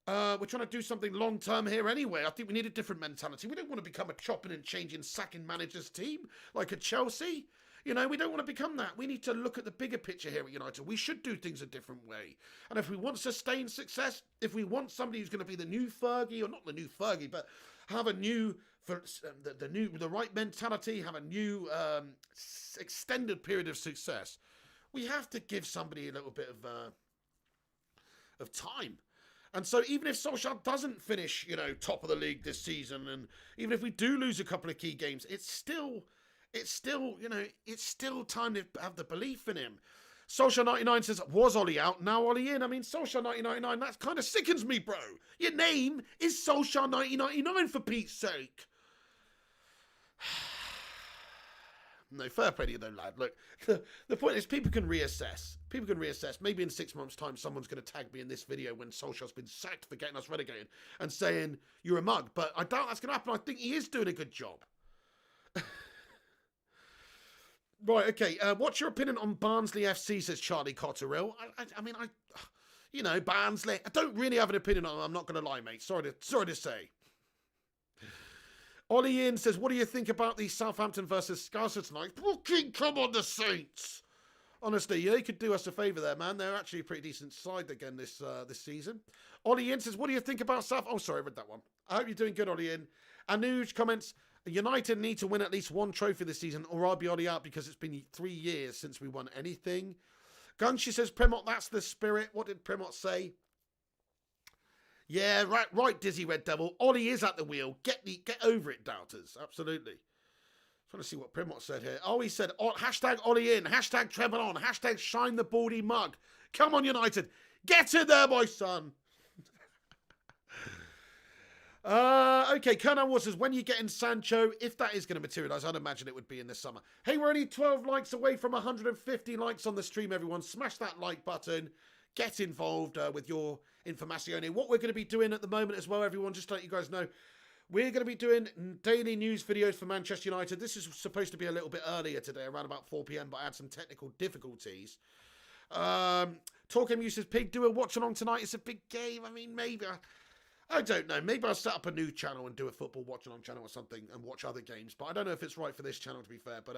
Long term here anyway. I think we need a different mentality. We don't want to become a chopping and changing, sacking managers team like a Chelsea. You know, we don't want to become that. We need to look at the bigger picture here at United. We should do things a different way. And if we want sustained success, if we want somebody who's going to be the new Fergie, or not the new Fergie, but have a new the right mentality, have a new extended period of success. We have to give somebody a little bit of time. And so even if Solskjaer doesn't finish, top of the league this season, and even if we do lose a couple of key games, it's still time to have the belief in him. Solskjaer 99 says, was Ollie out, now Ollie in. I mean, Solskjaer 99, that kind of sickens me, bro. Your name is Solskjaer 1999, for Pete's sake. No, fair play to you though, lad. Look, the point is people can reassess. Maybe in 6 months' time, someone's going to tag me in this video when Solskjaer's been sacked for getting us relegated and saying, you're a mug. But I doubt that's going to happen. I think he is doing a good job. Right, okay. What's your opinion on Barnsley FC, says Charlie Cotterill. I mean, Barnsley. I don't really have an opinion on them, I'm not going to lie, mate. Sorry to say. Ollie Ian says, what do you think about the Southampton versus Scouser tonight? Fucking come on, the Saints! Honestly, they could do us a favour there, man. They're actually a pretty decent side again this season. Ollie Ian says, what do you think about South... Oh, sorry, I read that one. I hope you're doing good, Ollie Ian. Anuj comments, United need to win at least one trophy this season or I'll be Ollie out because it's been 3 years since we won anything. Gunshi says, Premot, that's the spirit. What did Premot say? Yeah, right, Dizzy Red Devil. Ollie is at the wheel. Get over it, doubters. Absolutely. Trying to see what Primot said here. Oh, he said, hashtag Ollie in, hashtag Trevor on, hashtag shine the baldy mug. Come on, United. Get in there, my son. Okay, Colonel Ward says, when you get in Sancho, if that is going to materialise, I'd imagine it would be in this summer. Hey, we're only 12 likes away from 150 likes on the stream, everyone. Smash that like button. Get involved with your Informazione. What we're going to be doing at the moment as well, everyone, just to let you guys know, we're going to be doing daily news videos for Manchester United. This is supposed to be a little bit earlier today, around about 4 p.m, but I had some technical difficulties. Talking says, Pig, do a watch along tonight. It's a big game. I mean, maybe... I don't know. Maybe I'll set up a new channel and do a football watch-along channel or something and watch other games. But I don't know if it's right for this channel, to be fair. But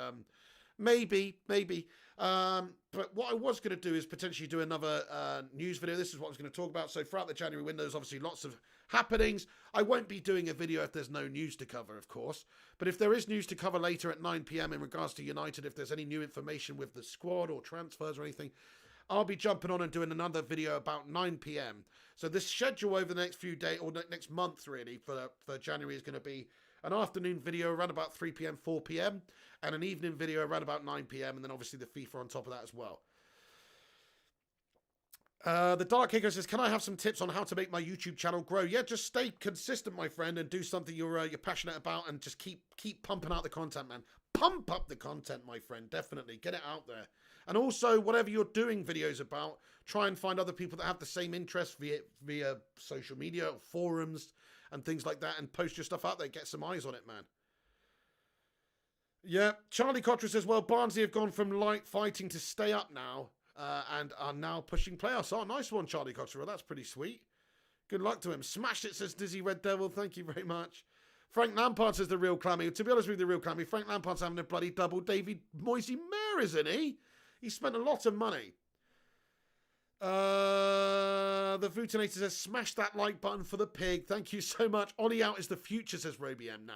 maybe. But what I was going to do is potentially do another news video. This is what I was going to talk about. So throughout the January window, there's obviously lots of happenings. I won't be doing a video if there's no news to cover, of course. But if there is news to cover later at 9 p.m. in regards to United, if there's any new information with the squad or transfers or anything, I'll be jumping on and doing another video about 9 p.m. So this schedule over the next few days, or next month really, for January is going to be an afternoon video around about 3 p.m, 4 p.m, and an evening video around about 9 p.m, and then obviously the FIFA on top of that as well. The Dark Kicker says, can I have some tips on how to make my YouTube channel grow? Yeah, just stay consistent, my friend, and do something you're passionate about, and just keep pumping out the content, man. Pump up the content, my friend, definitely. Get it out there. And also, whatever you're doing videos about, try and find other people that have the same interests via social media, or forums, and things like that, and post your stuff out there. Get some eyes on it, man. Yeah, Charlie Cottrell says, well, Barnsley have gone from light fighting to stay up now, and are now pushing playoffs. Oh, nice one, Charlie Cottrell. That's pretty sweet. Good luck to him. Smashed it, says Dizzy Red Devil. Thank you very much. Frank Lampard says the real clammy. To be honest with you, the real clammy, Frank Lampard's having a bloody double David Moises Mayer, isn't he? He spent a lot of money. The Vutinator says, smash that like button for the pig. Thank you so much. Ollie out is the future, says Roby M. No.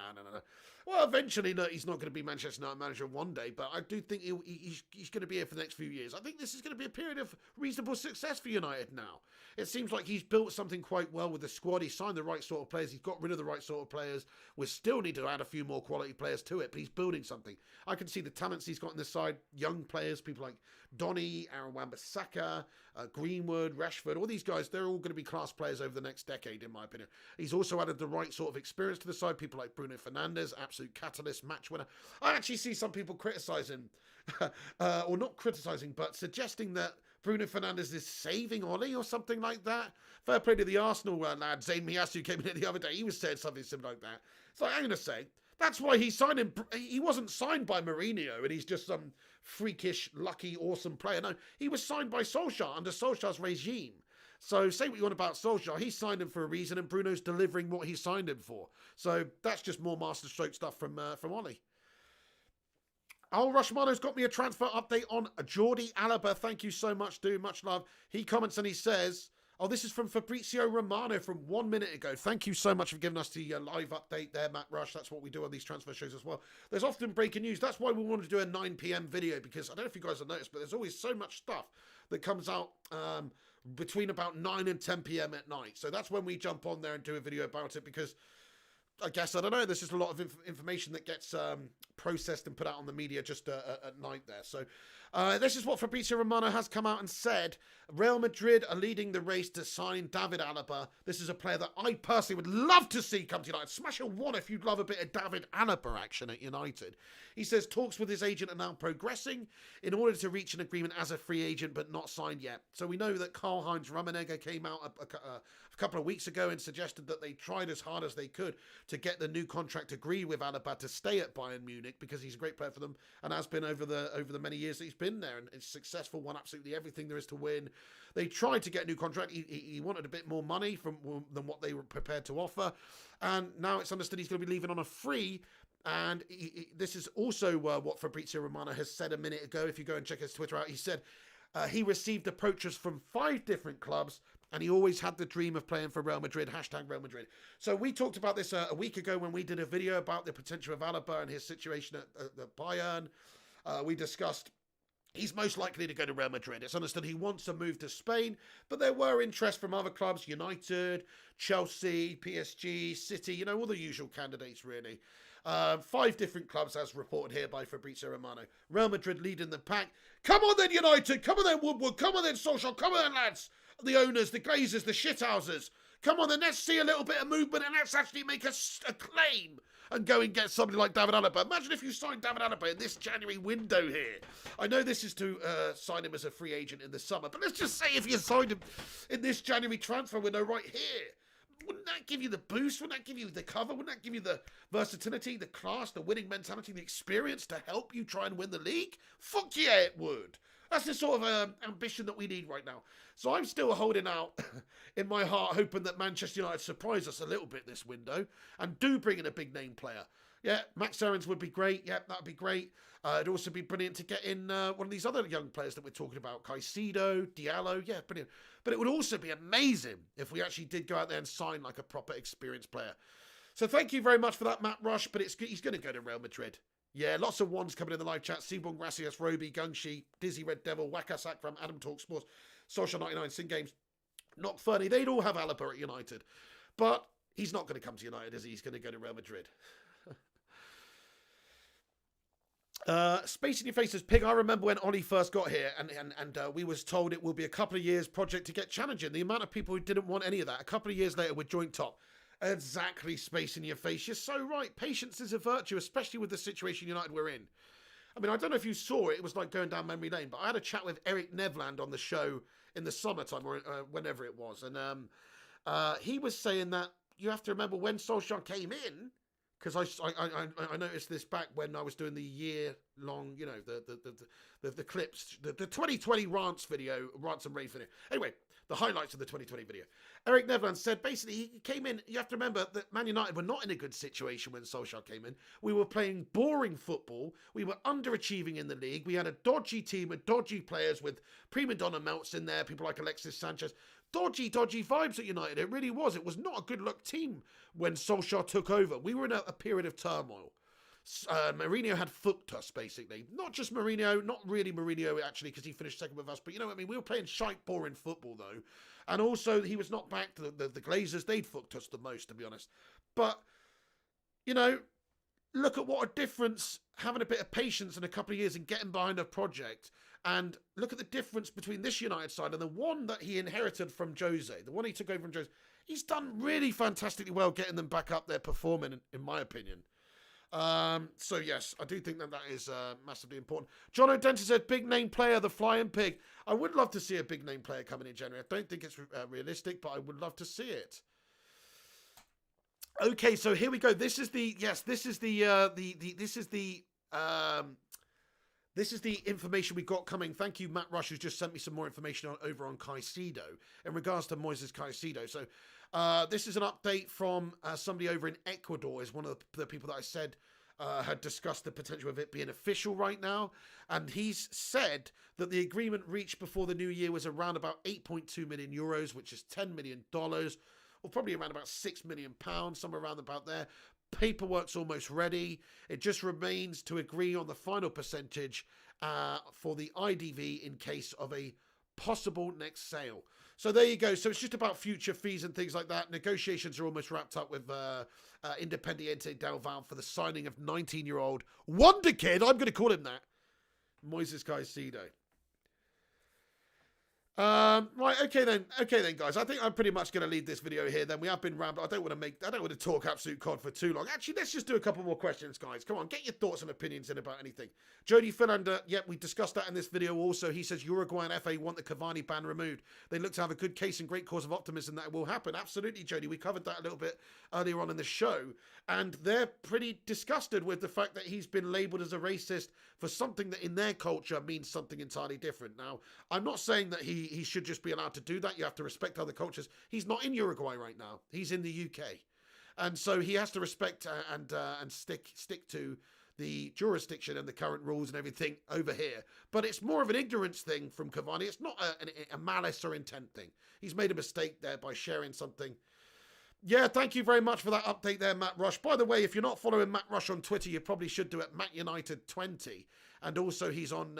Well, eventually, look, he's not going to be Manchester United manager one day, but I do think he's going to be here for the next few years. I think this is going to be a period of reasonable success for United now. It seems like he's built something quite well with the squad. He's signed the right sort of players. He's got rid of the right sort of players. We still need to add a few more quality players to it, but he's building something. I can see the talents he's got in this side. Young players, people like Donny, Aaron Wan-Bissaka, Greenwood, Rashford, all these guys, they're all going to be class players over the next decade, in my opinion. He's also added the right sort of experience to the side. People like Bruno Fernandes, absolute catalyst, match winner. I actually see some people criticising, or not criticising, but suggesting that Bruno Fernandes is saving Ollie or something like that. Fair play to the Arsenal lad, Zayn Miyasu, came in the other day. He was saying something similar like that. So I'm going to say, that's why he signed him. He wasn't signed by Mourinho and he's just some freakish, lucky, awesome player. No, he was signed by Solskjaer under Solskjaer's regime. So say what you want about Solskjaer, he signed him for a reason and Bruno's delivering what he signed him for. So that's just more masterstroke stuff from Ollie. Al Rushmano's got me a transfer update on Jordi Alba. Thank you so much, dude. Much love. He comments and he says, oh, this is from Fabrizio Romano from 1 minute ago. Thank you so much for giving us the live update there, Matt Rush. That's what we do on these transfer shows as well. There's often breaking news. That's why we wanted to do a 9 p.m. video, because I don't know if you guys have noticed, but there's always so much stuff that comes out between about 9 and 10 p.m. at night. So that's when we jump on there and do a video about it, because I guess, I don't know, there's just a lot of information that gets processed and put out on the media just at night there. So this is what Fabrizio Romano has come out and said. Real Madrid are leading the race to sign David Alaba. This is a player that I personally would love to see come to United. Smash a one if you'd love a bit of David Alaba action at United. He says talks with his agent are now progressing in order to reach an agreement as a free agent, but not signed yet. So we know that Karl-Heinz Rummenigge came out a couple of weeks ago and suggested that they tried as hard as they could to get the new contract agreed with Alaba to stay at Bayern Munich, because he's a great player for them and has been over the many years that he's been there, and it's successful, won absolutely everything there is to win. They tried to get a new contract. He wanted a bit more money than what they were prepared to offer, and now it's understood he's going to be leaving on a free. And this is also what Fabrizio Romano has said a minute ago. If you go and check his Twitter out, he said he received approaches from 5 different clubs, and he always had the dream of playing for Real Madrid, hashtag Real Madrid. So we talked about this a week ago when we did a video about the potential of Alaba and his situation at Bayern. We discussed He's most likely to go to Real Madrid. It's understood he wants to move to Spain, but there were interest from other clubs, United, Chelsea, PSG, City, you know, all the usual candidates, really. 5 different clubs, as reported here by Fabrizio Romano. Real Madrid leading the pack. Come on then, United. Come on then, Woodward. Come on then, Solskjaer. Come on then, lads. The owners, the Glazers, the shithouses. Come on then, let's see a little bit of movement and let's actually make a claim and go and get somebody like David Alaba. Imagine if you signed David Alaba in this January window here. I know this is to sign him as a free agent in the summer, but let's just say if you signed him in this January transfer window right here, wouldn't that give you the boost? Wouldn't that give you the cover? Wouldn't that give you the versatility, the class, the winning mentality, the experience to help you try and win the league? Fuck yeah, it would. That's the sort of ambition that we need right now. So I'm still holding out in my heart, hoping that Manchester United surprise us a little bit this window and do bring in a big name player. Yeah, Max Aarons would be great. Yeah, that would be great. It'd also be brilliant to get in one of these other young players that we're talking about. Caicedo, Diallo. Yeah, brilliant. But it would also be amazing if we actually did go out there and sign like a proper experienced player. So thank you very much for that, Matt Rush. But he's going to go to Real Madrid. Yeah, lots of ones coming in the live chat. Seaborn Gracias, Roby, Gungshi, Dizzy Red Devil, Wakasak from Adam Talk Sports, Social 99, Sin Games, Knock Fernie. They'd all have Alaba at United. But he's not going to come to United, is he? He's going to go to Real Madrid. Space in your faces, Pig. I remember when Ollie first got here and we was told it will be a couple of years project to get challenging. The amount of people who didn't want any of that. A couple of years later, we're joint top. Exactly, Space in your face. You're so right. Patience is a virtue, especially with the situation United we're in. I mean, I don't know if you saw it. It was like going down memory lane. But I had a chat with Eric Nevland on the show in the summertime or whenever it was. And he was saying that you have to remember when Solskjaer came in, because I noticed this back when I was doing the year-long, you know, the clips, the 2020 rants and rave video. Anyway, the highlights of the 2020 video. Eric Nevland said basically he came in, you have to remember that Man United were not in a good situation when Solskjaer came in. We were playing boring football. We were underachieving in the league. We had a dodgy team with dodgy players with prima donna melts in there, people like Alexis Sanchez. Dodgy vibes at United. It really was. It was not a good luck team when Solskjaer took over. We were in a period of turmoil. Mourinho had fucked us, basically. Not just Mourinho, not really Mourinho, actually, because he finished second with us. But you know what I mean? We were playing shite, boring football, though. And also, he was not back to the Glazers. They'd fucked us the most, to be honest. But, you know, look at what a difference having a bit of patience in a couple of years and getting behind a project. And look at the difference between this United side and the one that he inherited from Jose. The one he took over from Jose. He's done really fantastically well getting them back up there performing, in my opinion. So yes, I do think that is massively important. John O'Denter said, big name player, the Flying Pig. I would love to see a big name player coming in January. I don't think it's realistic, but I would love to see it. Okay, so here we go. This is the information we got coming. Thank you, Matt Rush, who's just sent me some more information over on Caicedo in regards to Moises Caicedo. So this is an update from somebody over in Ecuador, is one of the people that I said had discussed the potential of it being official right now. And he's said that the agreement reached before the new year was around about 8.2 million euros, which is $10 million, or probably around about £6 million, somewhere around about there. Paperwork's almost ready. It just remains to agree on the final percentage for the IDV in case of a possible next sale. So there you go. So it's just about future fees and things like that. Negotiations are almost wrapped up with Independiente del Valle for the signing of 19-year-old Wonder Kid. I'm going to call him that. Moises Caicedo. Right, okay then, guys. I think I'm pretty much going to leave this video here. Then we have been rambling. I don't want to talk absolute cod for too long. Actually, let's just do a couple more questions, guys. Come on, get your thoughts and opinions in about anything. Jody Philander, yep, we discussed that in this video. Also, he says Uruguay and FA want the Cavani ban removed. They look to have a good case and great cause of optimism that it will happen. Absolutely, Jody. We covered that a little bit earlier on in the show, and they're pretty disgusted with the fact that he's been labelled as a racist for something that in their culture means something entirely different. Now, I'm not saying that he should just be allowed to do that. You have to respect other cultures. He's not in Uruguay right now. He's in the UK. And so he has to respect and stick to the jurisdiction and the current rules and everything over here. But it's more of an ignorance thing from Cavani. It's not a malice or intent thing. He's made a mistake there by sharing something. Yeah, thank you very much for that update there, Matt Rush. By the way, if you're not following Matt Rush on Twitter, you probably should do it, Matt United 20. And also he's on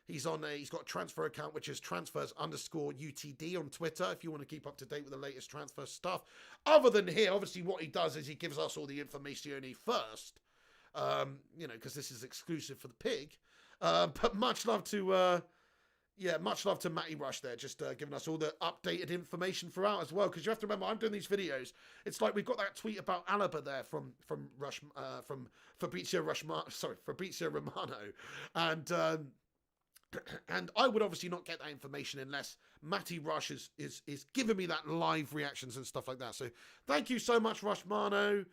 He's got a transfer account, which is transfers_UTD on Twitter, if you want to keep up to date with the latest transfer stuff. Other than here, obviously what he does is he gives us all the information first, because this is exclusive for the pig. But much love to Matty Rush there, just giving us all the updated information throughout as well. Because you have to remember, I'm doing these videos. It's like we've got that tweet about Alaba there from Fabrizio Romano, and I would obviously not get that information unless Matty Rush is giving me that live reactions and stuff like that. So thank you so much, Rushmano.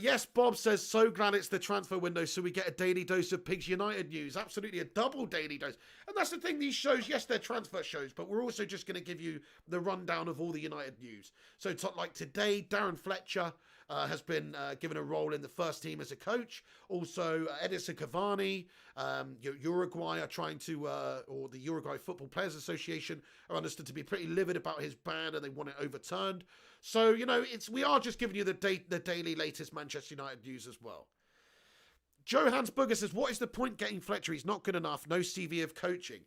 Yes, Bob says, so glad it's the transfer window so we get a daily dose of Pigs United news. Absolutely, a double daily dose. And that's the thing, these shows, yes, they're transfer shows, but we're also just going to give you the rundown of all the United news. So like today, Darren Fletcher has been given a role in the first team as a coach. Also, Edison Cavani, Uruguay are trying to, or the Uruguay Football Players Association are understood to be pretty livid about his ban and they want it overturned. So, we are just giving you the daily latest Manchester United news as well. Joe Hans Booger says, what is the point getting Fletcher? He's not good enough. No CV of coaching.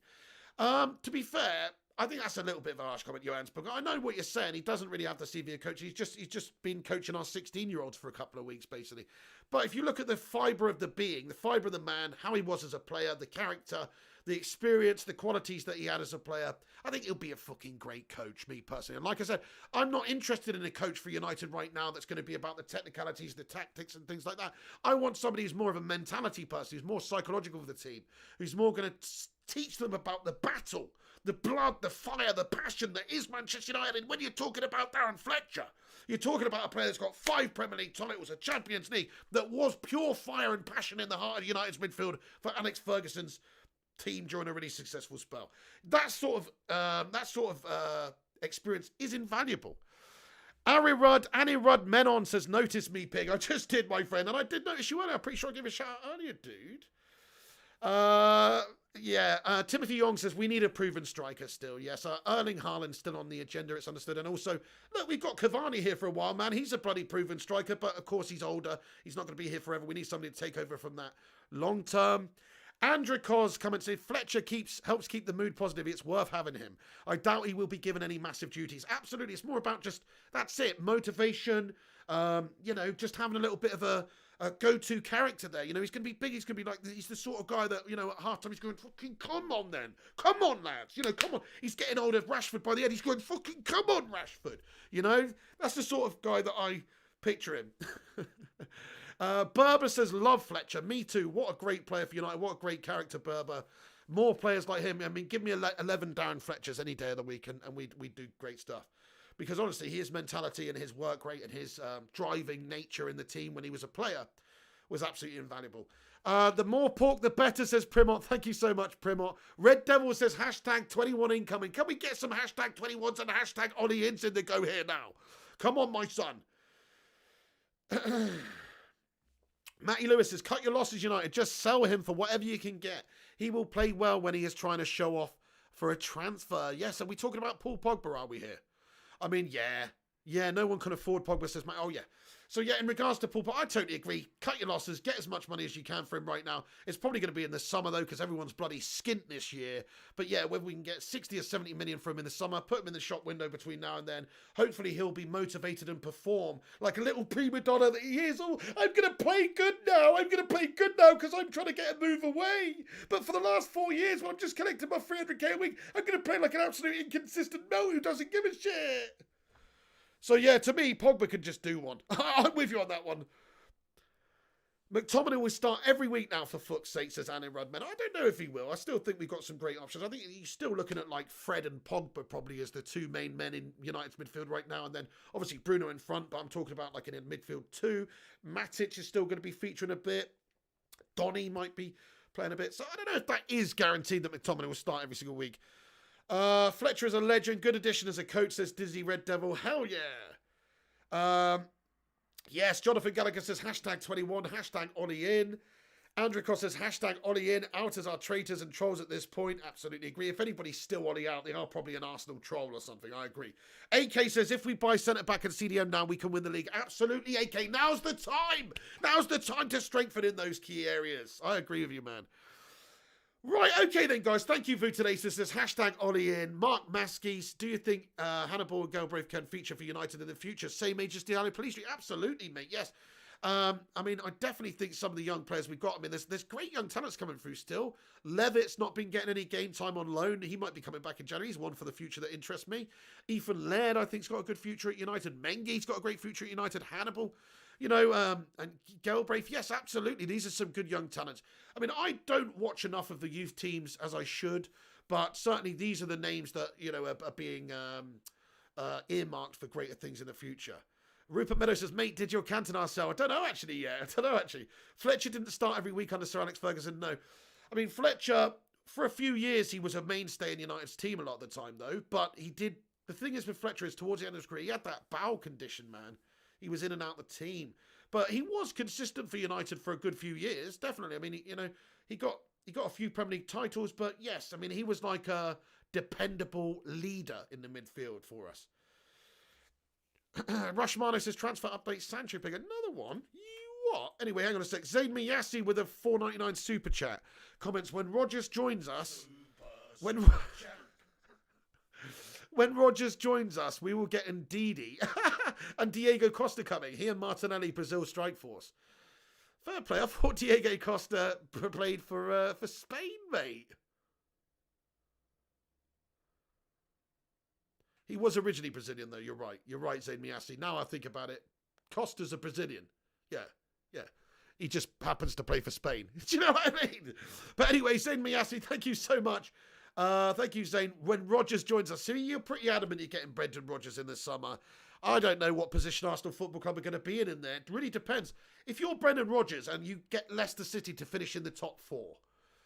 To be fair, I think that's a little bit of a harsh comment, Johannes Booger. I know what you're saying. He doesn't really have the CV of coaching. He's just been coaching our 16-year-olds for a couple of weeks, basically. But if you look at the fibre of the being, the fibre of the man, how he was as a player, the character, the experience, the qualities that he had as a player, I think he'll be a fucking great coach, me personally. And like I said, I'm not interested in a coach for United right now that's going to be about the technicalities, the tactics and things like that. I want somebody who's more of a mentality person, who's more psychological for the team, who's more going to teach them about the battle, the blood, the fire, the passion that is Manchester United. And when you're talking about Darren Fletcher, you're talking about a player that's got 5 Premier League titles, a Champions League, that was pure fire and passion in the heart of United's midfield for Alex Ferguson's team during a really successful spell. That sort of experience is invaluable. Annie Rudd Menon says, notice me, pig. I just did, my friend, and I did notice you earlier. I'm pretty sure I gave a shout out earlier, dude. Timothy Young says, we need a proven striker still. Yes, Erling Haaland's still on the agenda, it's understood. And also, look, we've got Cavani here for a while, man. He's a bloody proven striker, but of course he's older. He's not going to be here forever. We need somebody to take over from that long term. Andrew Cos come and say, Fletcher helps keep the mood positive. It's worth having him. I doubt he will be given any massive duties. Absolutely. It's more about just, that's it, motivation, just having a little bit of a go-to character there. He's going to be big. He's going to be like, he's the sort of guy that, at half-time he's going, fucking come on then. Come on, lads. Come on. He's getting older. Rashford by the end, he's going, fucking come on, Rashford. That's the sort of guy that I picture him. Berber says, love Fletcher. Me too. What a great player for United. What a great character, Berber. More players like him. I mean, give me 11 Darren Fletchers any day of the week and we'd do great stuff. Because honestly, his mentality and his work rate and his driving nature in the team when he was a player was absolutely invaluable. The more pork, the better, says Primot. Thank you so much, Primot. Red Devil says, hashtag 21 incoming. Can we get some hashtag 21s and hashtag Ollie Ince in the go here now? Come on, my son. Matty Lewis says, cut your losses, United. Just sell him for whatever you can get. He will play well when he is trying to show off for a transfer. Yes, are we talking about Paul Pogba, are we here? I mean, yeah, no one can afford Pogba, says Matt. Oh, yeah. So, yeah, in regards to Paul Pogba, I totally agree. Cut your losses. Get as much money as you can for him right now. It's probably going to be in the summer, though, because everyone's bloody skint this year. But, yeah, whether we can get 60 or 70 million for him in the summer, put him in the shop window between now and then, hopefully he'll be motivated and perform like a little prima donna that he is. Oh, I'm going to play good now. I'm going to play good now because I'm trying to get a move away. But for the last 4 years, when I'm just collecting my 300k a week, I'm going to play like an absolute inconsistent melt who doesn't give a shit. So, yeah, to me, Pogba could just do one. I'm with you on that one. McTominay will start every week now, for fuck's sake, says Annie Rudman. I don't know if he will. I still think we've got some great options. I think he's still looking at, like, Fred and Pogba probably as the two main men in United's midfield right now. And then, obviously, Bruno in front, but I'm talking about, like, in midfield too. Matic is still going to be featuring a bit. Donny might be playing a bit. So, I don't know if that is guaranteed that McTominay will start every single week. Fletcher is a legend. Good addition as a coach, says Dizzy Red Devil. Hell yeah. Yes, Jonathan Gallagher says hashtag 21, hashtag Ollie in. Andrew Cross says hashtag Ollie in. Outers are traitors and trolls at this point. Absolutely agree. If anybody's still Ollie out, they are probably an Arsenal troll or something. I agree. AK says if we buy centre back and CDM now, we can win the league. Absolutely, AK. Now's the time. Now's the time to strengthen in those key areas. I agree with you, man. Right, okay then, guys. Thank you for today's sisters. Hashtag Ollie in. Mark Maskis, do you think Hannibal and Galbraith can feature for United in the future? Same age as Diallo Police Street? Absolutely, mate. Yes. I mean, I definitely think some of the young players we've got, I mean, there's great young talents coming through still. Levitt's not been getting any game time on loan. He might be coming back in January. He's one for the future that interests me. Ethan Laird, I think, has got a good future at United. Mengi's got a great future at United. Hannibal, you know, and Galbraith, yes, absolutely. These are some good young talents. I mean, I don't watch enough of the youth teams as I should, but certainly these are the names that, you know, are being earmarked for greater things in the future. Rupert Meadows says, mate, did your Cantona sell? I don't know, actually, yeah. I don't know, actually. Fletcher didn't start every week under Sir Alex Ferguson, no. I mean, Fletcher, for a few years, he was a mainstay in United's team a lot of the time, though. But he did... The thing is with Fletcher is, towards the end of his career, he had that bowel condition, man. He was in and out of the team. But he was consistent for United for a good few years, definitely. I mean, you know, he got a few Premier League titles, but yes, I mean, he was like a dependable leader in the midfield for us. Rushmano says, transfer update, Sancho pick. Another one? You what? Anyway, hang on a sec. Zayn Miyasi with a $4.99 super chat. Comments, when Rodgers joins us... When Rodgers joins us, we will get Ndidi and Diego Costa coming. He and Martinelli, Brazil strike force. Fair play. I thought Diego Costa played for Spain, mate. He was originally Brazilian, though. You're right. You're right, Zayn Miyasi. Now I think about it, Costa's a Brazilian. Yeah. He just happens to play for Spain. Do you know what I mean? But anyway, Zayn Miyasi, thank you so much. Thank you, Zane. When Rodgers joins us, see, you're pretty adamant you're getting Brendan Rodgers in the summer. I don't know what position Arsenal Football Club are going to be in there. It really depends. If you're Brendan Rodgers and you get Leicester City to finish in the top 4,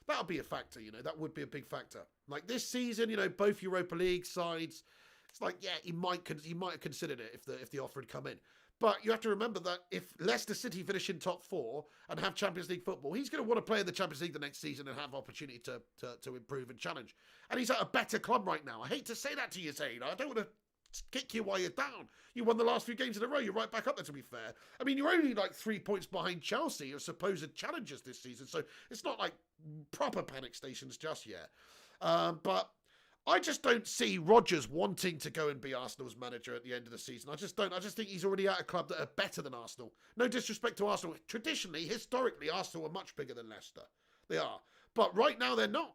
that'll be a factor, you know. That would be a big factor. Like this season, you know, both Europa League sides, it's like, yeah, he might have considered it if the offer had come in. But you have to remember that if Leicester City finish in top 4 and have Champions League football, he's going to want to play in the Champions League the next season and have opportunity to improve and challenge. And he's at a better club right now. I hate to say that to you, Zayn. I don't want to kick you while you're down. You won the last few games in a row. You're right back up there, to be fair. I mean, you're only like 3 points behind Chelsea, your supposed challengers this season. So it's not like proper panic stations just yet. But I just don't see Rodgers wanting to go and be Arsenal's manager at the end of the season. I just don't. I just think he's already at a club that are better than Arsenal. No disrespect to Arsenal. Traditionally, historically, Arsenal are much bigger than Leicester. They are. But right now, they're not.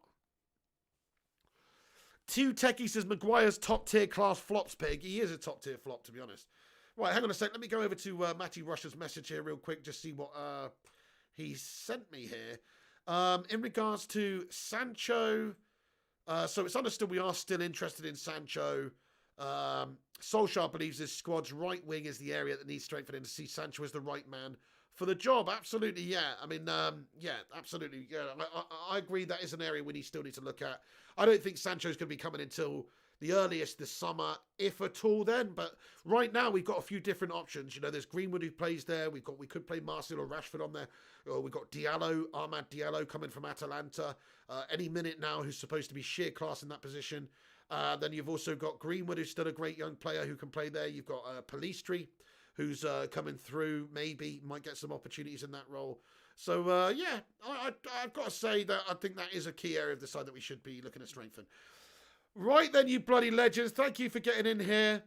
Two Techie says, Maguire's top-tier class flops pig. He is a top-tier flop, to be honest. Right, hang on a sec. Let me go over to Matty Rush's message here real quick. Just see what he sent me here. In regards to Sancho... so it's understood we are still interested in Sancho. Solskjaer believes his squad's right wing is the area that needs strengthening to see Sancho as the right man for the job. Absolutely, yeah. I mean, yeah, absolutely. Yeah, I agree that is an area we still need to look at. I don't think Sancho's going to be coming until the earliest this summer, if at all then. But right now we've got a few different options. You know, there's Greenwood who plays there. We could play Martial or Rashford on there. We've got Diallo, Ahmad Diallo coming from Atalanta. Any minute now who's supposed to be sheer class in that position. Then you've also got Greenwood, who's still a great young player who can play there. You've got Palistri, who's coming through, maybe might get some opportunities in that role. So, yeah, I've got to say that I think that is a key area of the side that we should be looking to strengthen. Right then, you bloody legends. Thank you for getting in here.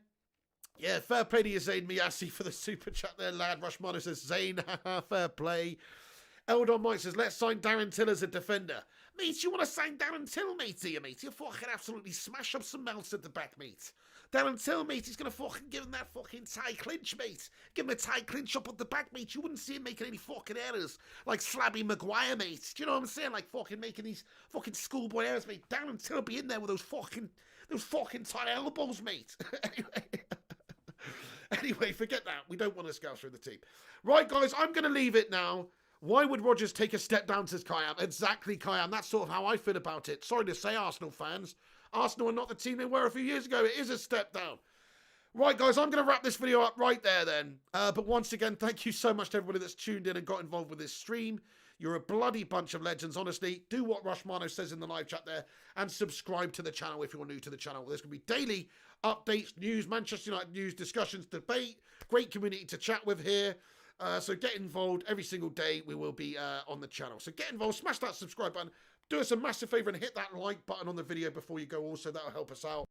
Yeah, fair play to you, Zayn Miyasi, for the super chat there, lad. Rushmano says, Zayn, fair play. Eldon Mike says, let's sign Darren Till as a defender. Mate, you want to sign Darren Till, mate, do you, mate? You fucking absolutely smash up some mouths at the back, mate. Darren Till, mate, he's going to fucking give him that fucking tie clinch, mate. Give him a tie clinch up at the back, mate. You wouldn't see him making any fucking errors like Slabby Maguire, mate. Do you know what I'm saying? Like fucking making these fucking schoolboy errors, mate. Darren Till will be in there with those fucking tie elbows, mate. Anyway, forget that. We don't want to scout through the team. Right, guys, I'm going to leave it now. Why would Rodgers take a step down, says Kayam? Exactly, Kayam. That's sort of how I feel about it. Sorry to say, Arsenal fans. Arsenal are not the team they were a few years ago. It is a step down. Right, guys, I'm going to wrap this video up right there then. But once again, thank you so much to everybody that's tuned in and got involved with this stream. You're a bloody bunch of legends, honestly. Do what Rushmano says in the live chat there and subscribe to the channel if you're new to the channel. There's going to be daily updates, news, Manchester United news, discussions, debate. Great community to chat with here. So get involved every single day. We will be on the channel. So get involved, smash that subscribe button. Do us a massive favour and hit that like button on the video before you go also. That'll help us out.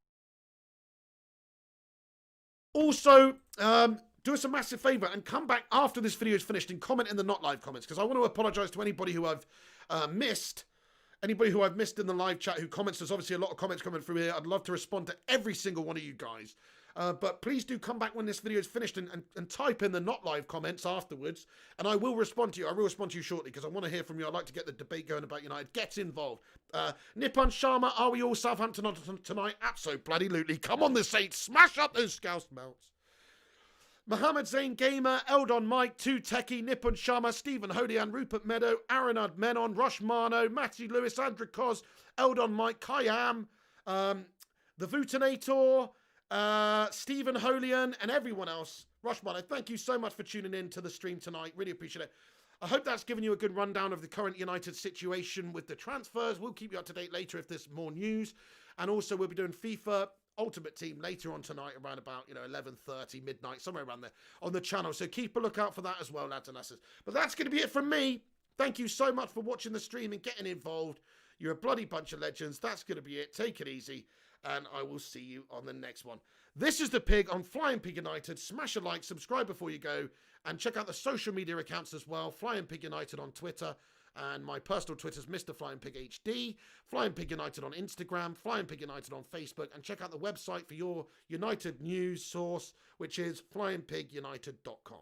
Also, do us a massive favour and come back after this video is finished and comment in the not live comments, because I want to apologise to anybody who I've missed. Anybody who I've missed in the live chat who comments. There's obviously a lot of comments coming through here. I'd love to respond to every single one of you guys. But please do come back when this video is finished and type in the not live comments afterwards. And I will respond to you. I will respond to you shortly because I want to hear from you. I'd like to get the debate going about United. Get involved. Nippon Sharma, are we all Southampton on tonight? Absolutely. Come on, the Saints. Smash up those Scouse melts. Mohammed Zain Gamer, Eldon Mike, 2 Techie, Nippon Sharma, Stephen Holian, Rupert Meadow, Aranad Menon, Rosh Mano, Matthew Lewis, Andrew Cos, Eldon Mike, Kayam, the Vutinator, Stephen Holian, and everyone else. Rosh Mano, thank you so much for tuning in to the stream tonight. Really appreciate it. I hope that's given you a good rundown of the current United situation with the transfers. We'll keep you up to date later if there's more news. And also we'll be doing FIFA Ultimate Team later on tonight around about 11:30 midnight, somewhere around there on the channel, so keep a lookout for that as well, lads and lasses. But that's going to be it from me. Thank you so much for watching the stream and getting involved. You're a bloody bunch of legends. That's going to be it. Take it easy, and I will see you on the next one. This is the Pig on Flying Pig United. Smash a like, subscribe before you go, and check out the social media accounts as well. Flying Pig United on Twitter, and my personal Twitter is Mr. Flying Pig HD, Flying Pig United on Instagram, Flying Pig United on Facebook, and check out the website for your United news source, which is flyingpigunited.com.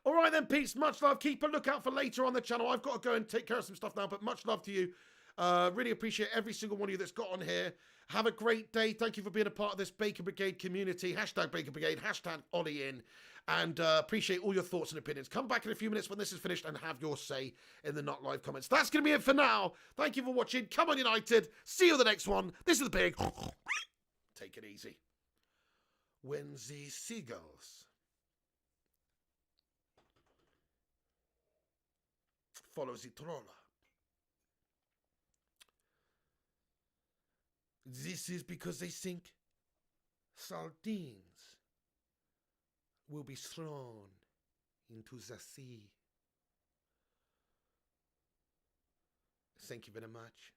All right then, peeps, much love. Keep a lookout for later on the channel. I've got to go and take care of some stuff now, but much love to you. Really appreciate every single one of you that's got on here. Have a great day. Thank you for being a part of this Baker Brigade community. Hashtag Baker Brigade, hashtag Ollie in. And appreciate all your thoughts and opinions. Come back in a few minutes when this is finished and have your say in the not live comments. That's going to be it for now. Thank you for watching. Come on, United. See you in the next one. This is the Pig. Take it easy. When the seagulls follow the trawler. This is because they think sardines will be thrown into the sea. Thank you very much.